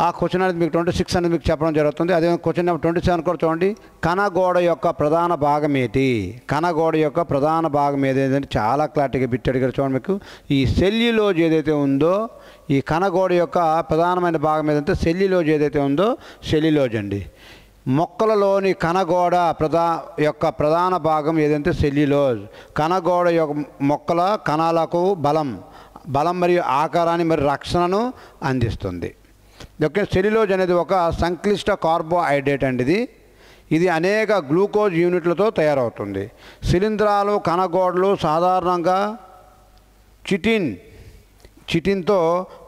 ఆ క్వశ్చన్ అనేది మీకు 26 అనేది మీకు చెప్పడం జరుగుతుంది. అదే క్వశ్చన్ నెంబర్ 27 కూడా చూడండి. కణగోడ యొక్క ప్రధాన భాగం ఏదంటే చాలా క్లారిటీగా బిట్ అడిగారు. చూడండి మీకు ఈ సెల్యులోజ్ ఏదైతే ఉందో ఈ కణగోడ యొక్క ప్రధానమైన భాగం ఏదంటే సెల్యులోజ్ ఏదైతే ఉందో సెల్యులోజ్ అండి. మొక్కలలోని కణగోడ యొక్క ప్రధాన భాగం ఏదంటే సెల్యులోజ్. కణగోడ యొక్క మొక్కల కణాలకు బలం మరియు ఆకారాన్ని మరియు రక్షణను అందిస్తుంది. ఓకే. సెల్యులోజ్ అనేది ఒక సంక్లిష్ట కార్బోహైడ్రేట్ అండి. ఇది అనేక గ్లూకోజ్ యూనిట్లతో తయారవుతుంది. శిలీంధ్రాలు కణగోడలు సాధారణంగా చిటిన్తో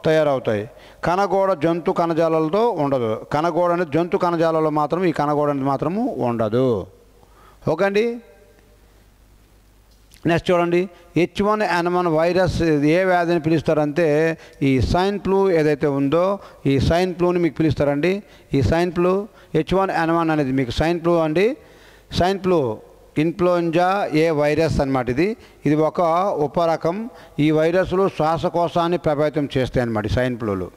తయారవుతాయి. కణగోడ జంతు కణజాలాలతో ఉండదు. కణగోడ అనేది జంతు కణజాలాల్లో మాత్రం ఈ కణగోడ అనేది మాత్రము ఉండదు. ఓకే అండి. నెక్స్ట్ చూడండి, H1N1 వైరస్ ఏ వ్యాధిని పిలుస్తారంటే ఈ స్వైన్ ఫ్లూ ఏదైతే ఉందో ఈ స్వైన్ ఫ్లూని మీకు పిలుస్తారండి. ఈ స్వైన్ ఫ్లూ H1N1 అనేది మీకు స్వైన్ ఫ్లూ అండి. స్వైన్ ఫ్లూ ఇన్ఫ్లుయెంజా ఏ వైరస్ అన్నమాట. ఇది ఒక ఉపరకం. ఈ వైరస్లు శ్వాసకోశాన్ని ప్రభావితం చేస్తాయి అన్నమాట ఈ స్వైన్ ఫ్లూలు.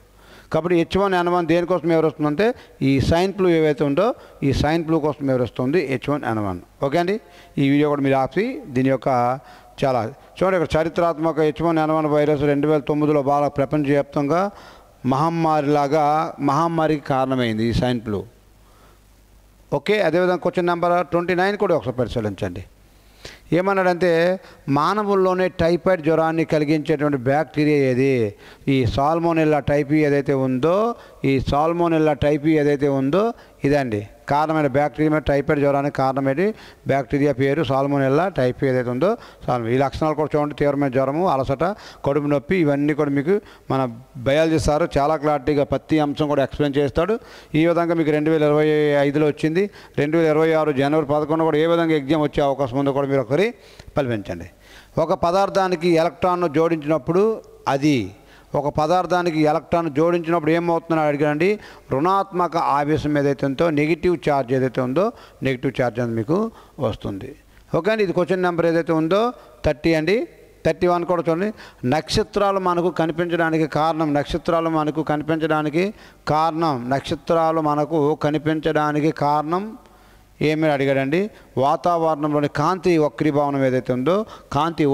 కాబట్టి H1N1 దేనికోసం ఎవరు వస్తుందంటే ఈ స్వైన్ ఫ్లూ ఏవైతే ఉందో ఈ స్వైన్ ఫ్లూ కోసం ఎవరు వస్తుంది H1N1. ఓకే అండి, ఈ వీడియో కూడా మీరు ఆపి దీని యొక్క చాలా చూడండి. ఇక్కడ చరిత్రాత్మక H1N1 వైరస్ 2009లో బాగా ప్రపంచవ్యాప్తంగా మహమ్మారికి కారణమైంది ఈ స్వైన్ ఫ్లూ. ఓకే, అదేవిధంగా క్వశ్చన్ నెంబర్ 29 కూడా ఒకసారి పరిశీలించండి. ఏమన్నాడంటే మానవుల్లోనే టైఫాయిడ్ జ్వరాన్ని కలిగించేటువంటి బ్యాక్టీరియా ఏది? ఈ సాల్మోనెల్లా టైఫీ ఏదైతే ఉందో ఇదండి కారణమైన బ్యాక్టీరియా. టైఫాయిడ్ జ్వరానికి కారణమైన బ్యాక్టీరియా పేరు సాల్మోనెల్లా టైఫీ ఏదైతే ఉందో ఈ లక్షణాలు కూడా చూడండి. తీవ్రమైన జ్వరము, అలసట, కడుపు నొప్పి, ఇవన్నీ కూడా మీకు మన బయాలజీ సార్ చాలా క్లారిటీగా ప్రతి అంశం కూడా ఎక్స్ప్లెయిన్ చేస్తాడు. ఈ విధంగా మీకు 2025లో వచ్చింది. 2026 జనవరి 11 కూడా ఏ విధంగా ఎగ్జామ్ వచ్చే అవకాశం ఉందో కూడా మీరు ఒకసారి పరిగణించండి. ఒక పదార్థానికి ఎలక్ట్రాన్ను జోడించినప్పుడు ఏమవుతుందని అడిగారండి. రుణాత్మక ఆవేశం ఏదైతే ఉందో నెగిటివ్ ఛార్జ్ ఏదైతే ఉందో నెగిటివ్ ఛార్జ్ అనేది మీకు వస్తుంది. ఓకే అండి, ఇది క్వశ్చన్ నెంబర్ ఏదైతే ఉందో 30 అండి. 31 కూడా చూడండి. నక్షత్రాలు మనకు కనిపించడానికి కారణం ఏమని అడిగాడండి. వాతావరణంలోని కాంతి వక్రీభవనం ఏదైతే ఉందో కాంతి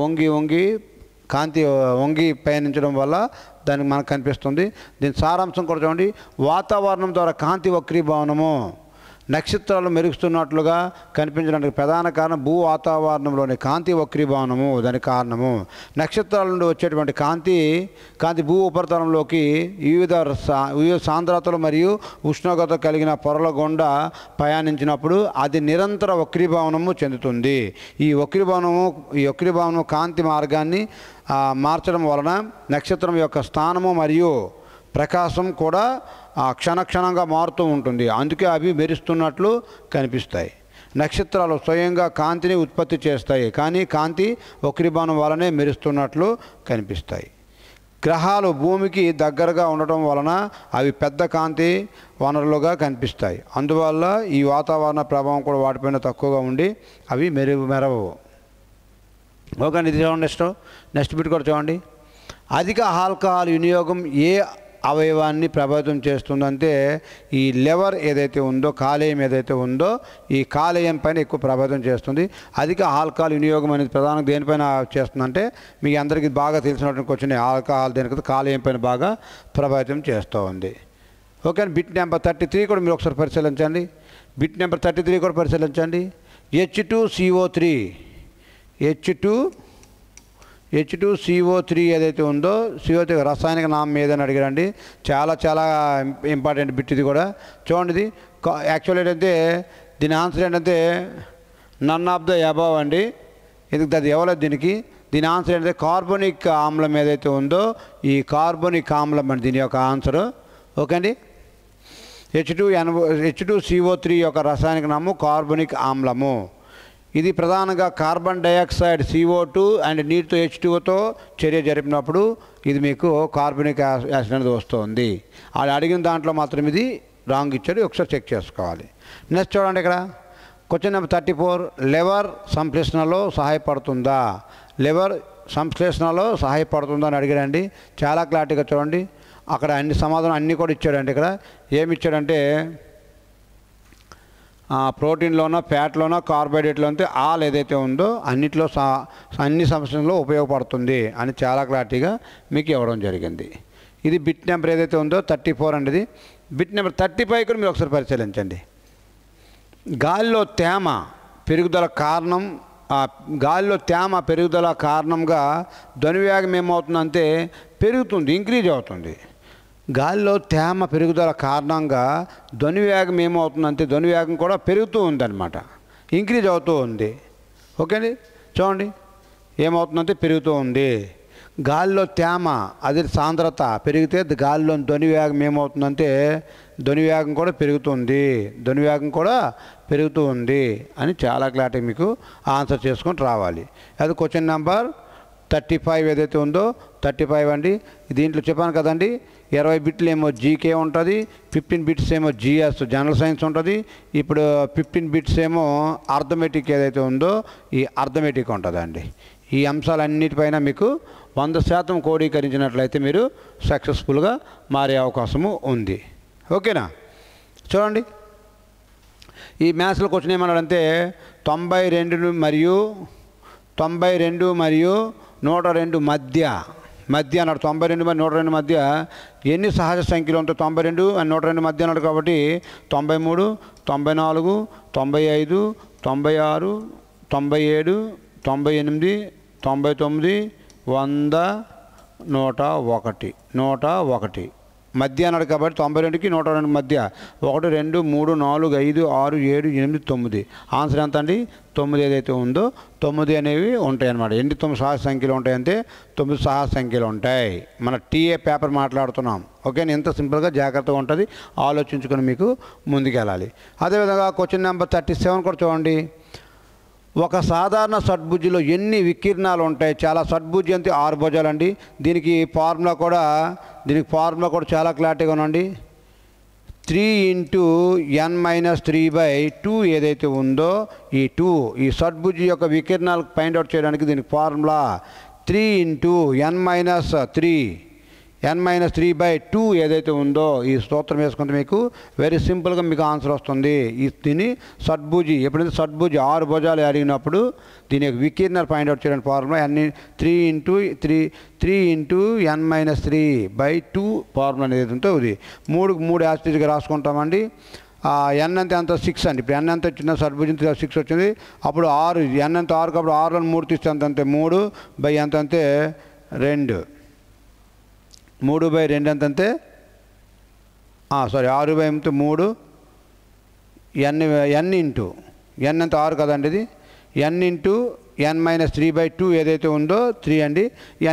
వంగి పయనించడం వల్ల దానికి మనకు కనిపిస్తుంది. దీని సారాంశం కూడా చూడండి. వాతావరణం ద్వారా కాంతి వక్రీభవనము నక్షత్రాలు మెరుగుస్తున్నట్లుగా కనిపించడానికి ప్రధాన కారణం భూ వాతావరణంలోని కాంతి వక్రీభవనము. దానికి కారణము నక్షత్రాల నుండి వచ్చేటువంటి కాంతి భూ ఉపరితలంలోకి వివిధ సాంద్రతలు మరియు ఉష్ణోగ్రత కలిగిన పొరల గుండా ప్రయాణించినప్పుడు అది నిరంతర వక్రీభవనము చెందుతుంది. ఈ వక్రీభవనము కాంతి మార్గాన్ని మార్చడం వలన నక్షత్రం యొక్క స్థానము మరియు ప్రకాశం కూడా క్షణక్షణంగా మారుతూ ఉంటుంది. అందుకే అవి మెరుస్తున్నట్లు కనిపిస్తాయి. నక్షత్రాలు స్వయంగా కాంతిని ఉత్పత్తి చేస్తాయి, కానీ కాంతి వక్రీభవనం వలనే మెరుస్తున్నట్లు కనిపిస్తాయి. గ్రహాలు భూమికి దగ్గరగా ఉండటం వలన అవి పెద్ద కాంతి వనరులుగా కనిపిస్తాయి. అందువల్ల ఈ వాతావరణ ప్రభావం కూడా వాటిపైన తక్కువగా ఉండి అవి మెరవవు. ఓకే, ఇది చూడండి. నెక్స్ట్ బిట్ కూడా చూడండి. అధిక ఆల్కహాల్ వినియోగం ఏ అవయవాన్ని ప్రభావితం చేస్తుందంటే ఈ లివర్ ఏదైతే ఉందో కాలేయం ఏదైతే ఉందో ఈ కాలేయం పైన ఎక్కువ ప్రభావితం చేస్తుంది. అధిక ఆల్కహాల్ వినియోగం అనేది ప్రధానంగా దేనిపైన చేస్తుందంటే మీకు అందరికీ బాగా తెలిసినటువంటి క్వశ్చన్. ఆల్కహాల్ దేనికి కాలేయం పైన బాగా ప్రభావితం చేస్తూ ఉంది. ఓకే, బిట్ నెంబర్ 33 కూడా మీరు ఒకసారి పరిశీలించండి. H2CO3 ఏదైతే ఉందో CO3 రసాయనిక నామం ఏదని అడిగారండి. చాలా ఇంపార్టెంట్ బిట్ ఇది కూడా చూడండి. ఇది యాక్చువల్ ఏంటంటే దీని ఆన్సర్ ఏంటంటే నన్ ఆఫ్ ద అబవ్ అండి. ఇది అది ఎవరో దీని ఆన్సర్ ఏంటంటే కార్బోనిక్ ఆమ్లం ఏదైతే ఉందో ఈ కార్బోనిక్ ఆమ్లం అండి దీని యొక్క ఆన్సర్. ఓకే అండి, H2CO3 యొక్క రసాయనిక నామం కార్బోనిక్ ఆమ్లము. ఇది ప్రధానంగా కార్బన్ డైఆక్సైడ్ CO2 అండ్ నీటితో H2O చర్య జరిపినప్పుడు ఇది మీకు కార్బోనిక్ యాసిడ్ అనేది వస్తుంది. అది అడిగిన దాంట్లో మాత్రం ఇది రాంగ్ ఇచ్చాడు, ఒకసారి చెక్ చేసుకోవాలి. నెక్స్ట్ చూడండి, ఇక్కడ క్వశ్చన్ నెంబర్ 34. లివర్ సంశ్లేషణలో సహాయపడుతుందా అని అడిగాడండి. చాలా క్లారిటీగా చూడండి. అక్కడ అన్ని సమాధానం అన్నీ కూడా ఇచ్చాడండి. ఇక్కడ ఏమి ఇచ్చాడంటే ప్రోటీన్లోనో ఫ్యాట్లోనో కార్బోహైడ్రేట్లో అంటే ఆల్ ఏదైతే ఉందో అన్ని సమస్యల్లో ఉపయోగపడుతుంది అని చాలా క్లారిటీగా మీకు ఇవ్వడం జరిగింది. ఇది బిట్ నెంబర్ ఏదైతే ఉందో 34 అండి. బిట్ నెంబర్ 35 కూడా మీరు ఒకసారి పరిశీలించండి. గాలిలో తేమ పెరుగుదల కారణంగా ధ్వనివేగం ఏమవుతుందంటే పెరుగుతుంది, ఇంక్రీజ్ అవుతుంది. గాలిలో తేమ పెరుగుదల కారణంగా ధ్వనివేగం ఏమవుతుందంటే ధ్వనివేగం కూడా పెరుగుతూ ఉందన్నమాట, ఇంక్రీజ్ అవుతూ ఉంది. ఓకే అండి, చూడండి ఏమవుతుందంటే పెరుగుతూ ఉంది. గాలిలో తేమ అది సాంద్రత పెరిగితే గాలిలో ధ్వని వేగం ఏమవుతుందంటే ధ్వని వేగం కూడా పెరుగుతుంది, ధ్వని వేగం కూడా పెరుగుతూ ఉంది అని చాలా క్లారిటీ మీకు ఆన్సర్ చేసుకొని రావాలి. అది క్వశ్చన్ నెంబర్ 35 ఏదైతే ఉందో 35 అండి. దీంట్లో చెప్పాను కదండి, 20 బిట్లు ఏమో జీకే ఉంటుంది, 15 బిట్స్ ఏమో జిఎస్ జనరల్ సైన్స్ ఉంటుంది. ఇప్పుడు 15 బిట్స్ ఏమో అర్థమెటిక్ ఏదైతే ఉందో ఈ అర్థమెటిక్ ఉంటుందండి. ఈ అంశాలన్నిటిపైన మీకు 100% కోడీకరించినట్లయితే మీరు సక్సెస్ఫుల్గా మారే అవకాశము ఉంది. ఓకేనా? చూడండి, ఈ మ్యాథ్స్లో క్వశ్చన్ ఏమన్నాడంటే 92 మరియు 102 మధ్య అన్నాడు. 92 మరియు 102 మధ్య ఎన్ని సహజ సంఖ్యలు ఉంటాయి? 92 and 102 మధ్య అన్నాడు కాబట్టి 93, 94, 95, 96, 97, 98, 99, 100, 101 మధ్య అన్నాడు కాబట్టి 92కి 102 మధ్య 1, 2, 3, 4, 5, 6, 7, 8, 9. ఆన్సర్ ఎంత అండి? 9 ఏదైతే ఉందో 9 అనేవి ఉంటాయి అన్నమాట. ఎన్ని 9 సహజ సంఖ్యలు ఉంటాయంటే 9 సహజ సంఖ్యలు ఉంటాయి. మన టీఏ పేపర్ మాట్లాడుతున్నాం. ఓకే, ఎంత సింపుల్గా జాగ్రత్తగా ఉంటుంది, ఆలోచించుకొని మీకు ముందుకెళ్ళాలి. అదేవిధంగా క్వశ్చన్ నెంబర్ 37 కూడా చూడండి. ఒక సాధారణ షడ్భుజిలో ఎన్ని వికీర్ణాలు ఉంటాయి? చాలా షడ్భుజి అంటే 6 భుజాలండి. దీనికి ఫార్ములా కూడా చాలా క్లారిటీగా ఉందండి. 3 × n-3/2 ఏదైతే ఉందో ఈ షడ్భుజి యొక్క వికీర్ణాలు ఫైండ్ అవుట్ చేయడానికి దీనికి ఫార్ములా 3 × n-3/2 ఏదైతే ఉందో ఈ స్తోత్రం వేసుకుంటే మీకు వెరీ సింపుల్గా మీకు ఆన్సర్ వస్తుంది. దీన్ని షడ్భుజి, ఎప్పుడైతే షడ్భుజి 6 భుజాలు అడిగినప్పుడు దీని యొక్క వికీర్ణాలు ఫైండ్ అవుట్ చేయడానికి ఫార్ములా 3 × n-3/2 ఫార్ములా అనేది ఉంటే ఇది 3 యాస్టీజ్గా రాసుకుంటామండి. ఎన్ అంటే అంత 6 అండి. ఇప్పుడు ఎన్ ఎంత వచ్చిందో షడ్భుజం 6 వచ్చింది. అప్పుడు 6 ఎన్ ఎంత 6 కాబట్టి 6లో 3 తీస్తే అంతే 3/2 ఎంతంటే 2. 3/2 ఎంతంటే 6/3 ఎన్ ఎంత 6 కదండి. ఇది n × n-3/2 ఏదైతే ఉందో 3 అండి.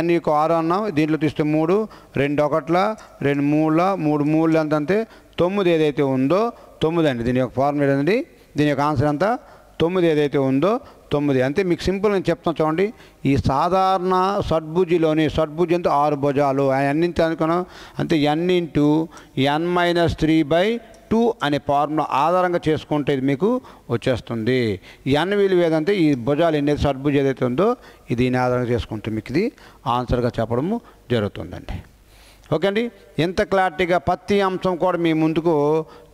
n యొక్క 6 అన్నాం, దీంట్లో తీస్తే 3, 2 1ల 2 3ల 3 3 ఎంతంటే 9 ఏదైతే ఉందో 9 అండి. దీని యొక్క ఫార్ములా ఏంటండి? దీని యొక్క ఆన్సర్ అంతా 9 ఏదైతే ఉందో 9. అంతే మీకు సింపుల్ నేను చెప్తాను చూడండి. ఈ సాధారణ షడ్భుజి అంటే 6 భుజాలు అన్నింటి అనుకున్నాం అంటే n × n-3/2 అనే ఫార్ములా ఆధారంగా చేసుకుంటే ఇది మీకు వచ్చేస్తుంది. n విలువ ఏదంటే ఈ భుజాలు ఎన్ని షడ్భుజి ఏదైతే ఉందో దీని ఆధారంగా చేసుకుంటే మీకు ఇది ఆన్సర్గా చెప్పడము జరుగుతుందండి. ఓకే అండి, ఎంత క్లారిటీగా ప్రతి అంశం కూడా మీ ముందుకు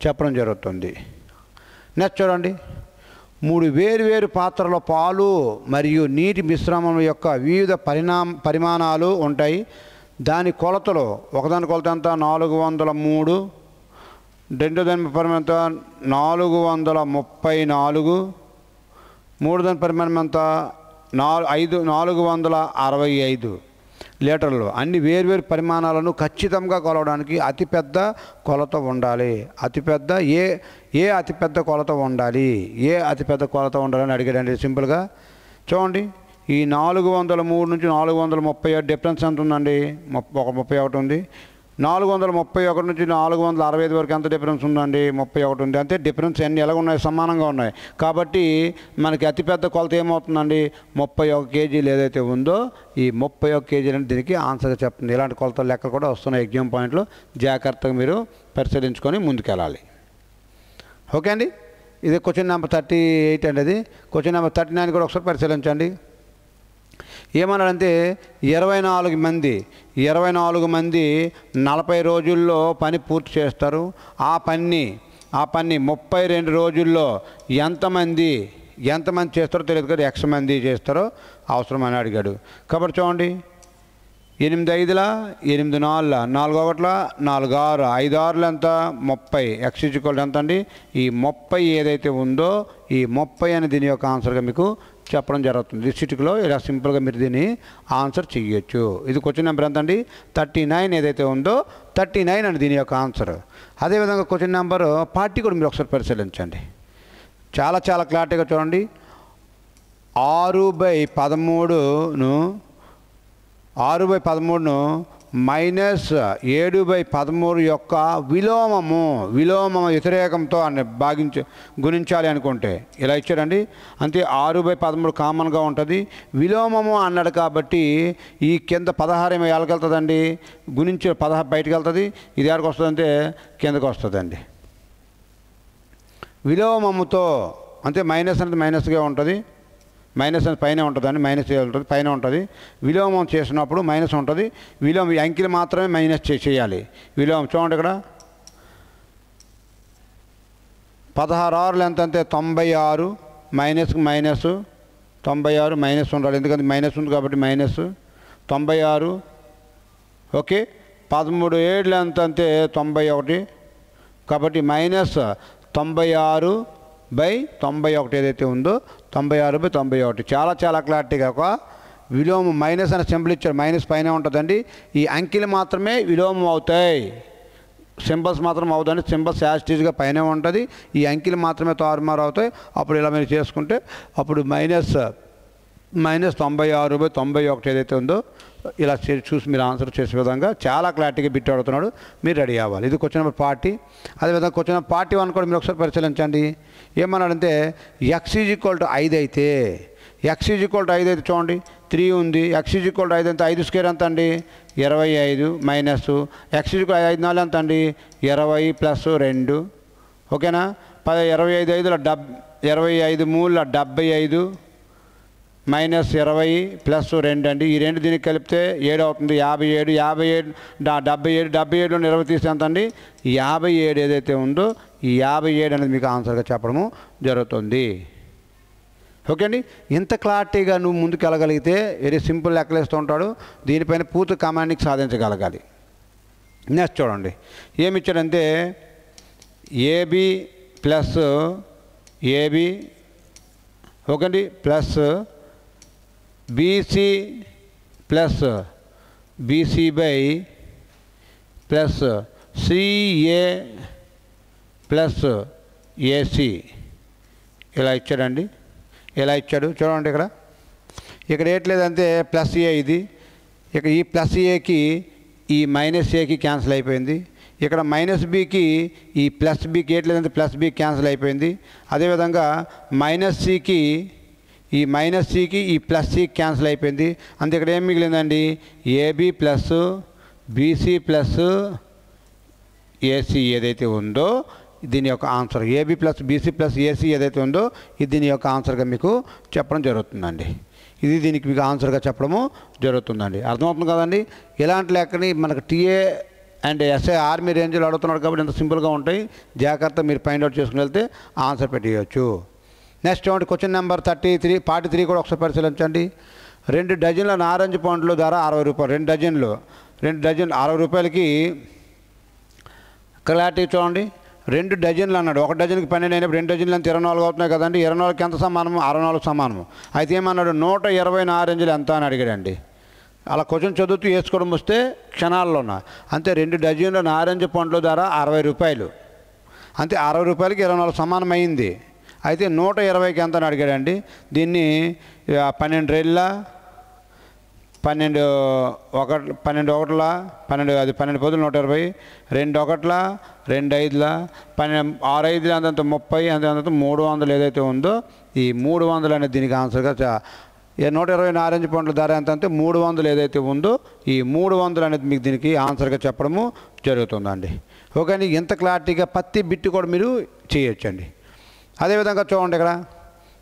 చెప్పడం జరుగుతుంది. నెక్స్ట్ చూడండి, 3 వేరు పాత్రలో పాలు మరియు నీటి మిశ్రమం యొక్క వివిధ పరిమాణాలు ఉంటాయి. దాని కొలతలు ఒకదాని కొలత ఎంత? 403, రెండో దాని పరిమాణం ఎంత? 434, మూడో దాని పరిమాణం ఎంత? 465 లీటర్లు. అన్ని వేర్వేరు పరిమాణాలను ఖచ్చితంగా కొలవడానికి అతిపెద్ద కొలత ఉండాలి. అతిపెద్ద కొలత ఉండాలని అడిగాడండి. సింపుల్గా చూడండి, ఈ 403 నుంచి 437 డిఫరెన్స్ ఎంత ఉందండి? 31 ఉంది. 431 నుంచి 465 వరకు ఎంత డిఫరెన్స్ ఉందండి? 31 ఉంది. అంతే డిఫరెన్స్ అన్నీ ఎలా ఉన్నాయి? సమానంగా ఉన్నాయి. కాబట్టి మనకి అతిపెద్ద కొలత ఏమవుతుందండి? 31 కేజీలు ఏదైతే ఉందో ఈ 31 కేజీలు అంటే దీనికి ఆన్సర్గా చెప్తుంది. ఇలాంటి కొలత లెక్క కూడా వస్తున్నాయి ఎగ్జామ్ పాయింట్లో. జాగ్రత్తగా మీరు పరిశీలించుకొని ముందుకెళ్ళాలి. ఓకే అండి, ఇది క్వశ్చన్ నెంబర్ 38 అండి. అది క్వశ్చన్ నెంబర్ 39 కూడా ఒకసారి పరిశీలించండి. ఏమన్నాడంటే 24 మంది 40 రోజుల్లో పని పూర్తి చేస్తారు. ఆ పని 32 రోజుల్లో ఎంతమంది చేస్తారో తెలియదు కదా, X మంది చేస్తారో అవసరం అని అడిగాడు. కాబట్టి చూడండి, 8 5ల 8 4ల 4 1ల 4 6 5 6లు ఎంత? 30. X = ఎంత అండి? ఈ 30 ఏదైతే ఉందో ఈ 30 అని దీని యొక్క ఆన్సర్గా మీకు చెప్పడం జరుగుతుంది. డిస్ట్రిక్ట్లో ఇలా సింపుల్గా మీరు దీన్ని ఆన్సర్ చేయొచ్చు. ఇది క్వశ్చన్ నెంబర్ ఎంత అండి? 39 ఏదైతే ఉందో 39 అని దీని యొక్క ఆన్సర్. అదేవిధంగా క్వశ్చన్ నెంబర్ 40 కూడా మీరు ఒకసారి పరిశీలించండి. చాలా క్లారిటీగా చూడండి. 6/13 6/13ను -7/13 యొక్క విలోమము వ్యతిరేకంతో అని గుణించాలి అనుకుంటే ఇలా ఇచ్చాడండి. అంతే 6/13 కామన్గా ఉంటుంది. విలోమము అన్నాడు కాబట్టి ఈ కింద 16 ఏమో ఎలాగ వెళ్తుందండి, గుణించి 16 బయటకు వెళ్తుంది. ఇది ఎక్కడికి వస్తుందంటే కిందకు వస్తుందండి. విలోమముతో అంటే మైనస్ అనేది మైనస్గా ఉంటుంది, మైనస్ అనేది పైన ఉంటుందండి, మైనస్ ఉంటుంది పైన ఉంటుంది. విలోమం చేసినప్పుడు మైనస్ ఉంటుంది. విలోమం అంకెలు మాత్రమే మైనస్ చేయాలి. విలోమం చూడండి ఇక్కడ 16 ఎంత అంటే 96, మైనస్కి మైనస్ 96 మైనస్ ఉండాలి, ఎందుకంటే మైనస్ ఉంది కాబట్టి మైనస్ 96. ఓకే, 13 ఎంత అంటే 91 కాబట్టి -96/91 ఏదైతే ఉందో 96/91. చాలా క్లారిటీగా ఒక విలోమం మైనస్ అనే సింబల్ ఇచ్చారు. మైనస్ పైన ఉంటుందండి. ఈ అంకెలు మాత్రమే విలోమం అవుతాయి, సింబల్స్ మాత్రం అవుతాయి. సింబల్స్ యాస్టీజ్గా పైన ఉంటుంది, ఈ అంకెలు మాత్రమే తారుమారు అవుతాయి. అప్పుడు ఇలా మీరు చేసుకుంటే అప్పుడు -96/91 ఏదైతే ఉందో ఇలా చూసి మీరు ఆన్సర్ చేసే విధంగా చాలా క్లారిటీగా బిట్ అడుగుతున్నాడు, మీరు రెడీ అవ్వాలి. ఇది క్వశ్చన్ నెంబర్ 40. అదేవిధంగా క్వశ్చన్ నెంబర్ 41 కూడా మీరు ఒకసారి పరిశీలించండి. ఏమన్నాడంటే x = 5 అయితే, x = 5 అయితే చూడండి 3 ఉంది. x = 5 అంటే 5² ఎంత అండి 25 మైనస్ x = 5 4 ఎంత అండి 20 + 2. ఓకేనా, 25 25 3 75 -20 + 2 అండి. ఈ రెండు దీనికి కలిపితే 7 అవుతుంది. 57 77 20 తీస్తే ఎంత అండి 57 ఏదైతే ఉందో ఈ 57 అనేది మీకు ఆన్సర్గా చెప్పడము జరుగుతుంది. ఓకే అండి, ఇంత క్లారిటీగా నువ్వు ముందుకు వెళ్ళగలిగితే వెరీ సింపుల్ లెక్కలేస్తూ ఉంటాడు. దీనిపైన పూర్తి కమాండింగ్ సాధించగలగాలి. నెక్స్ట్ చూడండి ఏమి ఇచ్చాడంటే AB + AB ఓకే అండి plus BC + BC/+ CA + AC ఇలా ఇచ్చాడండి. ఇలా ఇచ్చాడు చూడండి. ఇక్కడ ఏట్లేదంటే +A ఇది, ఇక ఈ +Aకి ఈ -Aకి క్యాన్సిల్ అయిపోయింది. ఇక్కడ -Bకి ఈ +Bకి ఏట్లేదంటే +B క్యాన్సిల్ అయిపోయింది. అదేవిధంగా -Cకి ఈ -Cకి ఈ +C క్యాన్సిల్ అయిపోయింది. అంతే ఇక్కడ ఏం మిగిలిందండి AB + BC + AC ఏదైతే ఉందో దీని యొక్క ఆన్సర్ AB + BC + AC ఏదైతే ఉందో ఇది దీని యొక్క ఆన్సర్గా మీకు చెప్పడం జరుగుతుందండి. ఇది దీనికి మీకు ఆన్సర్గా చెప్పడము జరుగుతుందండి. అర్థమవుతుంది కదండి. ఇలాంటి లెక్కని మనకు TA అండ్ SI ఆర్మీ రేంజ్లో అడుగుతున్నాడు కాబట్టి ఇంత సింపుల్గా ఉంటాయి. జాగ్రత్త మీరు ఫైండ్ అవుట్ చేసుకుని వెళ్తే ఆన్సర్ పెట్టేయచ్చు. నెక్స్ట్ చూడండి క్వశ్చన్ నెంబర్ 43 కూడా ఒకసారి పరిశీలించండి. 2 డజన్ల నారింజ పండ్లు ధర 60 రూపాయలు. 2 డజన్లు 60 రూపాయలకి క్లారిటీ చూడండి. 2 డజన్లు అన్నాడు. 1 డజన్కి 12 అయినప్పుడు 2 డజన్లు అంటే 24 అవుతున్నాయి కదండి. 24కి ఎంత సమానము 64 సమానము. అయితే ఏమన్నాడు 120 నారింజలు ఎంత అని అడిగాడండి. అలా క్వశ్చన్ చదువుతూ వేసుకోవడం వస్తే క్షణాల్లోన అంతే. 2 డజన్ల నారింజ పండ్లు ధర 60 రూపాయలు. అంతే 60 రూపాయలకి 24 సమానం అయింది. అయితే 120కి ఎంత అని అడిగాడండి. దీన్ని 12 రెళ్ళ 12 1 12 1ల 12 అది 12 పొద్దులు 120 2 1ల 2 5ల 12 6 5ల అంత 30 అంత 300 ఏదైతే ఉందో ఈ 300 అనేది దీనికి ఆన్సర్గా 120 నారింజ పండ్ల ధర ఎంత అంటే 300 ఏదైతే ఉందో ఈ 300 అనేది మీకు దీనికి ఆన్సర్గా చెప్పడము జరుగుతుందండి. ఓకే అండి, ఇంత క్లారిటీగా ప్రతి బిట్టు కూడా మీరు చేయొచ్చండి. అదేవిధంగా చూడండి ఇక్కడ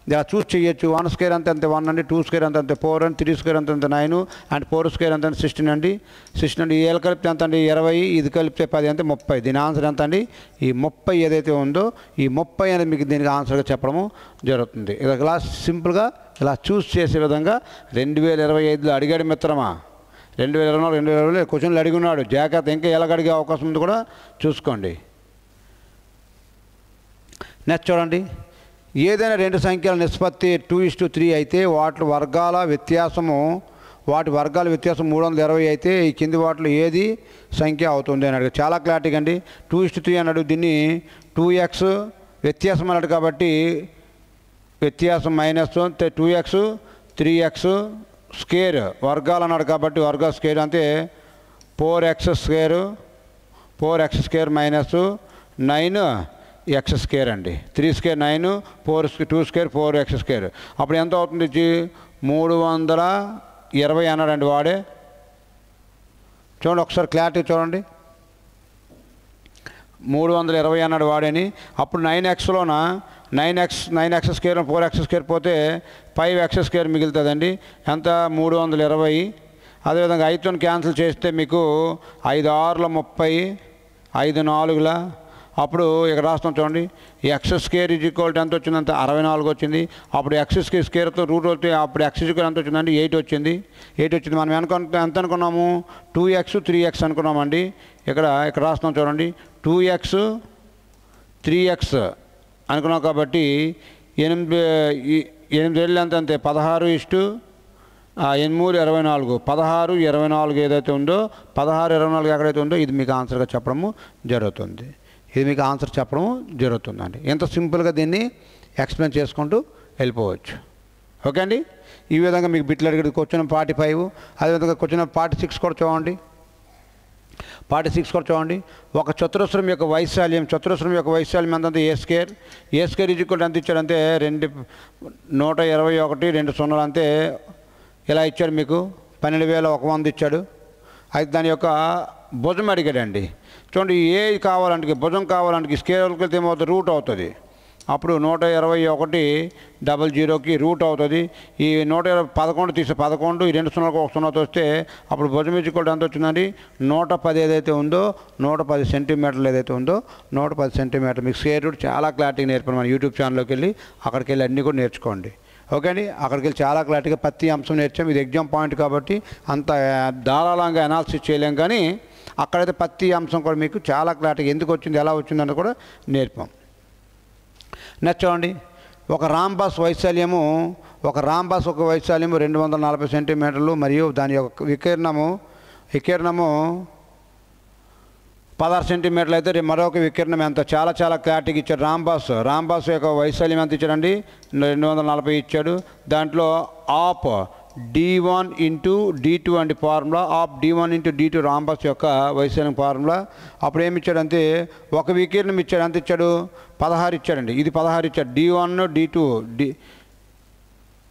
ఇలా చూస్ చేయొచ్చు. 1² అంత 1 అండి, 2² అంత 4 అండి, 3² అంత 9 అండ్ 4² అంత 16 అండి. 16 అండి. ఏళ్ళు కలిపితే ఎంత అండి 20, ఇది కలిపితే 10 అంటే 30. దీని ఆన్సర్ ఎంత అండి ఈ 30 ఏదైతే ఉందో ఈ 30 అనేది మీకు దీనికి ఆన్సర్గా చెప్పడము జరుగుతుంది. ఇలా సింపుల్గా ఇలా చూస్ చేసే విధంగా 2025లో అడిగాడు మిత్రమా. 2024 2020లో క్వశ్చన్లు అడిగి ఉన్నాడు. జాగ్రత్త, ఇంకా ఎలాగ అడిగే అవకాశం ఉంది కూడా చూసుకోండి. నెక్స్ట్ చూడండి, ఏదైనా 2 సంఖ్యల నిష్పత్తి 2:3 అయితే వాటి వర్గాల వ్యత్యాసం 320 అయితే ఈ కింది వాటిలో ఏది సంఖ్య అవుతుంది అని అడిగాడు. చాలా క్లారిటీగా అండి. 2:3 అన్నాడు. దీన్ని 2x వ్యత్యాసం అన్నాడు కాబట్టి వ్యత్యాసం -2x 3x స్క్వేర్ వర్గాలు అన్నాడు కాబట్టి వర్గ స్క్వేర్ అంటే 4x square minus 9x square అండి. 3 స్క్వేర్ 9, 2 స్క్వేర్ 4x స్క్వేర్. అప్పుడు ఎంత అవుతుంది? 320 అన్నాడండి వాడే. చూడండి ఒకసారి క్లారిటీ చూడండి, 320 అన్నాడు వాడని. అప్పుడు 9xలోన 9x స్క్వేర్ 4x స్క్వేర్ పోతే 5x స్క్వేర్ మిగులుతుందండి. ఎంత? 320. అదేవిధంగా 5తో క్యాన్సిల్ చేస్తే మీకు 5 6ల 30, 5 4ల. అప్పుడు ఇక్కడ రాస్తాం చూడండి, x స్క్వేర్ ఈక్వల్ ఎంత వచ్చిందంటే 64 వచ్చింది. అప్పుడు x స్క్వేర్తో రూట్ వస్తే అప్పుడు x స్క్వేర్ ఎంత వచ్చిందండి? 8 వచ్చింది. మనం ఎంత అనుకున్నాము? 2x 3x అనుకున్నామండి. ఇక్కడ రాస్తాం చూడండి, 2x 3x అనుకున్నాం కాబట్టి 8 ఏళ్ళు ఎంత అంతే 16:8 24. 16 24 ఏదైతే ఉందో 16 24 ఎక్కడైతే ఉందో ఇది మీకు ఆన్సర్గా చెప్పడము జరుగుతుంది. ఎంత సింపుల్గా దీన్ని ఎక్స్ప్లెయిన్ చేసుకుంటూ వెళ్ళిపోవచ్చు. ఓకే అండి. ఈ విధంగా మీకు బిట్లు అడిగి క్వశ్చన్ 45, అదేవిధంగా క్వశ్చన్ 46 కూడా చూడండి. 46 కూడా చూడండి. ఒక చతురస్రం యొక్క వైశాల్యం ఎంతంటే ఏ స్క్వేర్ ఈక్వల్ ఎంత ఇచ్చాడంటే 121 2 సున్నాలు అంతే ఇలా ఇచ్చాడు మీకు 12,100 ఇచ్చాడు. అయితే దాని యొక్క భుజం అడిగాడండి. చూడండి, ఏ కావాలంటే భుజం కావాలంటే స్క్వేర్కి వెళ్తే ఏమవుతుంది? రూట్ అవుతుంది. అప్పుడు 121 రూట్ అవుతుంది. ఈ 111 తీసి 11 ఈ 2 సున్నాలకు 1 సున్నా వస్తే అప్పుడు భుజం ఈక్వల్ ఎంత వచ్చిందండి? 110 ఏదైతే ఉందో 110 సెంటీమీటర్లు ఏదైతే ఉందో 110 సెంటీమీటర్లు. మీకు స్క్వేర్ రూట్ చాలా క్లారిటీగా నేర్పాను మన యూట్యూబ్ ఛానల్లోకి వెళ్ళి అక్కడికి వెళ్ళి అన్నీ కూడా నేర్చుకోండి. ఓకే అండి. అక్కడికి వెళ్ళి చాలా క్లారిటీగా ప్రతి అంశం నేర్చాం. ఇది ఎగ్జామ్ పాయింట్ కాబట్టి అంత ధారాళంగా అనాలిసిస్ చేయలేం, కానీ అక్కడైతే ప్రతి అంశం కూడా మీకు చాలా క్లారిటీగా ఎందుకు వచ్చింది, ఎలా వచ్చిందని కూడా నేర్పాం. నెక్స్ట్ చూడండి, ఒక రాంబాస్ వైశాల్యము 240 సెంటీమీటర్లు మరియు దాని యొక్క వికీర్ణము 16 సెంటీమీటర్లు అయితే మరొక వికీర్ణం ఎంత? చాలా క్లారిటీగా ఇచ్చాడు. రాంబాస్ యొక్క వైశాల్యం ఎంత ఇచ్చాడండి? 240 ఇచ్చాడు. దాంట్లో ఆప్ d1 ఇంటూ d2 అండి ఫార్ములా. ఆప్ d1 ఇంటూ d2 రాంబాస్ యొక్క వైశాల్యం ఫార్ములా. అప్పుడు ఏమి ఇచ్చాడంటే ఒక వికీర్ణం ఇచ్చాడు. ఎంత ఇచ్చాడు? 16 ఇచ్చాడండి. ఇది 16 ఇచ్చాడు. d1 d2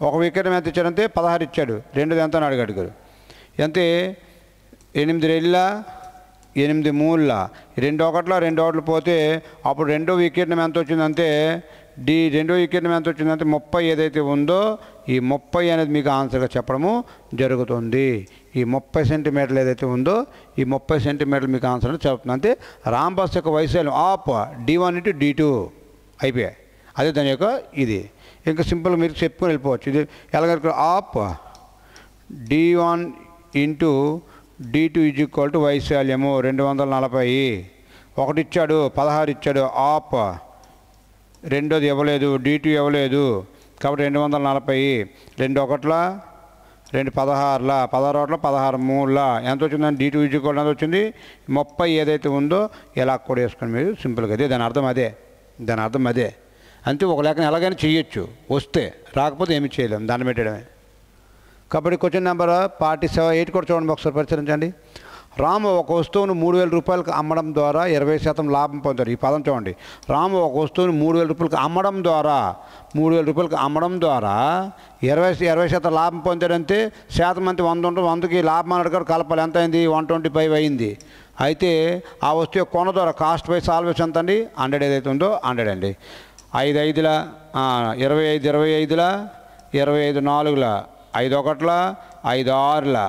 ఒక వికీర్ణం ఎంత ఇచ్చాడంటే 16 ఇచ్చాడు. రెండోది ఎంత అని అడిగాడు. అంతే 8 2 8 3 2 1 పోతే అప్పుడు రెండో వికీర్ణం ఎంత వచ్చిందంటే రెండో వికీర్ణం ఎంత వచ్చిందంటే 30 ఏదైతే ఉందో ఈ 30 అనేది మీకు ఆన్సర్గా చెప్పడము జరుగుతుంది. ఈ 30 సెంటీమీటర్లు ఏదైతే ఉందో ఈ 30 సెంటీమీటర్లు మీకు ఆన్సర్ చెప్తుంది. అంటే రాంబాస్ యొక్క వైశాల్యం ఆప్ d1 ఇంటూ d2 అయిపోయాయి. అదే దాని యొక్క ఇది ఇంకా సింపుల్గా మీరు చెప్పుకొని వెళ్ళిపోవచ్చు. ఇది ఎలాగ half d1 into d2 equal to వైశాల్యము 240. ఒకటి ఇచ్చాడు 16 ఇచ్చాడు ఆప్, రెండోది ఇవ్వలేదు d2 ఇవ్వలేదు కాబట్టి 240. 2 1 2 16 16 16 3 ఎంత వచ్చిందని d2 ఈక్వల్ ఎంత వచ్చింది 30 ఏదైతే ఉందో ఇలా కూడా వేసుకొని మీరు సింపుల్గా అదే దాని అర్థం అదే. అంతే ఒక లేఖను ఎలాగైనా చేయొచ్చు, వస్తే రాకపోతే ఏమి చేయలేము, దాన్ని పెట్టడమే. కాబట్టి క్వశ్చన్ నెంబర్ 47 కూడా చూడండి, ఒకసారి పరిశీలించండి. రాము ఒక వస్తువును 3,000 రూపాయలకు అమ్మడం ద్వారా 20% లాభం పొందారు. ఈ పదం చూడండి. రాము ఒక వస్తువును 3,000 రూపాయలకు అమ్మడం ద్వారా 20% లాభం పొందాడంటే శాతం అంతే 100 ఉంటుంది. 100కి లాభం అన్నాడు కలపాలి. ఎంత అయింది? 125 అయింది. అయితే ఆ వస్తువు కొన ద్వారా కాస్ట్ బై సాల్వేస్ ఎంత అండి? 100 ఏదైతే ఉందో 100 అండి. 5 5 25 25 25 4 5 1 5 6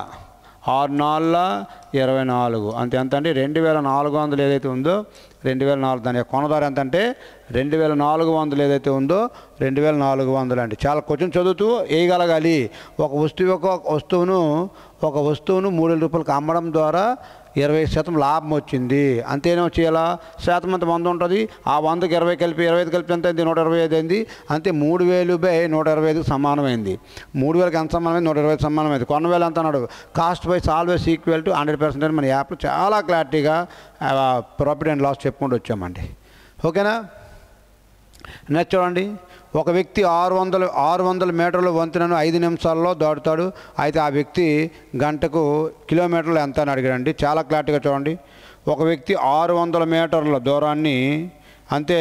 6 4 24 అంతే. ఎంత అండి? 2,400 ఏదైతే ఉందో 2,400. దాని యొక్క కొనదారు ఎంత అంటే 2,400 ఏదైతే ఉందో 2,400 అండి. చాలా క్వశ్చన్ చదువుతూ వేయగలగాలి. ఒక వస్తువును 3,000 రూపాయలకు అమ్మడం ద్వారా 20% లాభం వచ్చింది. అంతేనో చేయాలా? శాతం అంత 100 ఉంటుంది. ఆ 100కి 20 కలిపి 25 కలిపి ఎంత అయింది? 125 అయింది. అంతే 3,000/125కి సమానమైంది. 3,000కి ఎంత సమానమైంది? 125 సమానమైంది. కొన్న వేల ఎంత అన్నాడు? Cost by always equal to 100% మన యాప్లో చాలా క్లారిటీగా ప్రాఫిట్ అండ్ లాస్ చెప్పుకుంటూ వచ్చామండి. ఓకేనా? నెక్స్ట్ చూడండి, ఒక వ్యక్తి 600 మీటర్ల వంతెనను 5 నిమిషాల్లో దాటుతాడు. అయితే ఆ వ్యక్తి గంటకు కిలోమీటర్లు ఎంత అని అడిగాడండి. చాలా క్లారిటీగా చూడండి. ఒక వ్యక్తి 600 మీటర్ల దూరాన్ని అంటే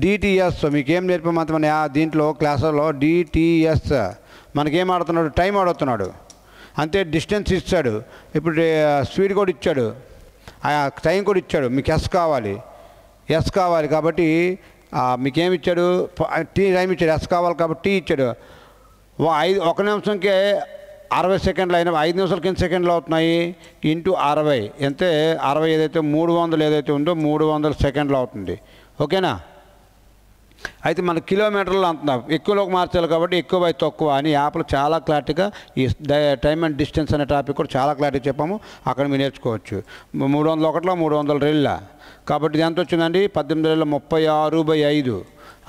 డిటిఎస్ మీకేం నేర్పమంత మన దీంట్లో క్లాసులో డిటిఎస్ మనకేం ఆడుతున్నాడు, టైం ఆడుతున్నాడు. అంతే డిస్టెన్స్ ఇచ్చాడు, ఇప్పుడు స్పీడ్ కూడా ఇచ్చాడు, టైం కూడా ఇచ్చాడు. మీకు ఎస్ కావాలి కాబట్టి మీకేమి ఇచ్చాడు, టైం ఇచ్చాడు. ఎస్ కావాలి కాబట్టి టీ ఇచ్చాడు. 1 నిమిషంకే 60 సెకండ్లు అయినా 5 నిమిషాలకి ఎన్ని సెకండ్లు అవుతున్నాయి ఇంటూ 60 అంటే 60 ఏదైతే 300 ఏదైతే ఉందో 300 సెకండ్లు అవుతుంది. ఓకేనా? అయితే మన కిలోమీటర్లు అంటున్నాం, ఎక్కువలోకి మార్చాలి కాబట్టి ఎక్కువ బై తక్కువ అని యాప్లో చాలా క్లారిటీగా ఈ టైమ్ అండ్ డిస్టెన్స్ అనే టాపిక్ కూడా చాలా క్లారిటీ చెప్పాము. అక్కడ మీరు నేర్చుకోవచ్చు. 301లో 302 కాబట్టి ఇది ఎంత వచ్చిందండి, 1836/5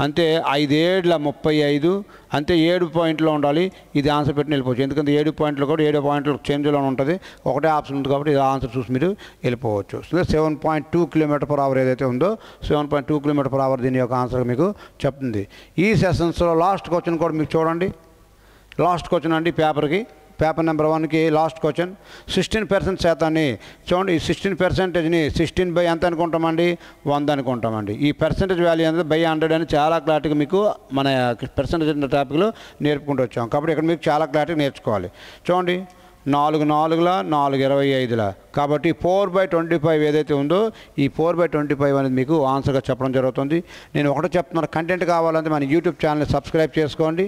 అంటే 5×7=35 అంటే 7 పాయింట్లో ఉండాలి. ఇది ఆన్సర్ పెట్టి వెళ్ళిపోవచ్చు. ఎందుకంటే 7 పాయింట్లు కూడా 7 పాయింట్లు చేంజ్లో ఉంటుంది. ఒకటే ఆప్షన్ ఉంది కాబట్టి ఇది ఆన్సర్ చూసి మీరు వెళ్ళిపోవచ్చు. 7.2 km/h ఏదైతే ఉందో 7.2 km/h దీని యొక్క ఆన్సర్ మీకు చెప్తుంది. ఈ సెషన్స్లో లాస్ట్ క్వశ్చన్ కూడా మీకు చూడండి. లాస్ట్ క్వశ్చన్ అండి పేపర్ నెంబర్ 1కి లాస్ట్ క్వశ్చన్. 16% శాతాన్ని చూడండి. ఈ 16%ని 16 ఎంత అనుకుంటామండి, 100 అనుకుంటామండి. ఈ పర్సెంటేజ్ వాల్యూ అనేది 100 అని చాలా క్లారిటీగా మీకు మన పర్సెంటేజ్ టాపిక్లో నేర్పుకుంటూ వచ్చాం. కాబట్టి ఇక్కడ మీకు చాలా క్లారిటీగా నేర్చుకోవాలి. చూడండి, 4×4=4=25 కాబట్టి 4/25 ఏదైతే ఉందో ఈ 4/25 అనేది మీకు ఆన్సర్గా చెప్పడం జరుగుతుంది. నేను ఒకటే చెప్తున్నాను, కంటెంట్ కావాలంటే మన యూట్యూబ్ ఛానల్ని సబ్స్క్రైబ్ చేసుకోండి.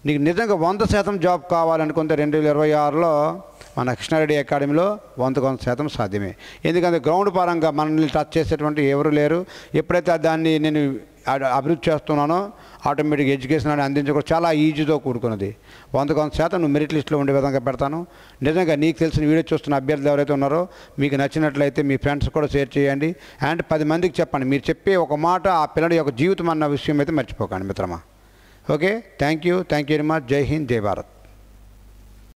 నీకు నిజంగా 100% జాబ్ కావాలనుకుంటే 2026లో మన కృష్ణారెడ్డి అకాడమీలో 100% సాధ్యమే. ఎందుకంటే గ్రౌండ్ పరంగా మనల్ని టచ్ చేసేటువంటి ఎవరు లేరు. ఎప్పుడైతే దాన్ని నేను అభివృద్ధి చేస్తున్నానో ఆటోమేటిక్ ఎడ్యుకేషన్ అని అందించడం చాలా ఈజీతో కూడుకున్నది. 100% నువ్వు మెరిట్ లిస్ట్లో ఉండే విధంగా పెడతాను. నిజంగా నీకు తెలిసిన వీడియో చూస్తున్న అభ్యర్థులు ఎవరైతే ఉన్నారో మీకు నచ్చినట్లయితే మీ ఫ్రెండ్స్ కూడా షేర్ చేయండి. అండ్ 10 మందికి చెప్పండి. మీరు చెప్పే ఒక మాట ఆ పిల్లడి యొక్క జీవితం అన్న విషయం అయితే మర్చిపోకండి మిత్రమా. Okay, thank you very much. జై హింద్, జై భారత్.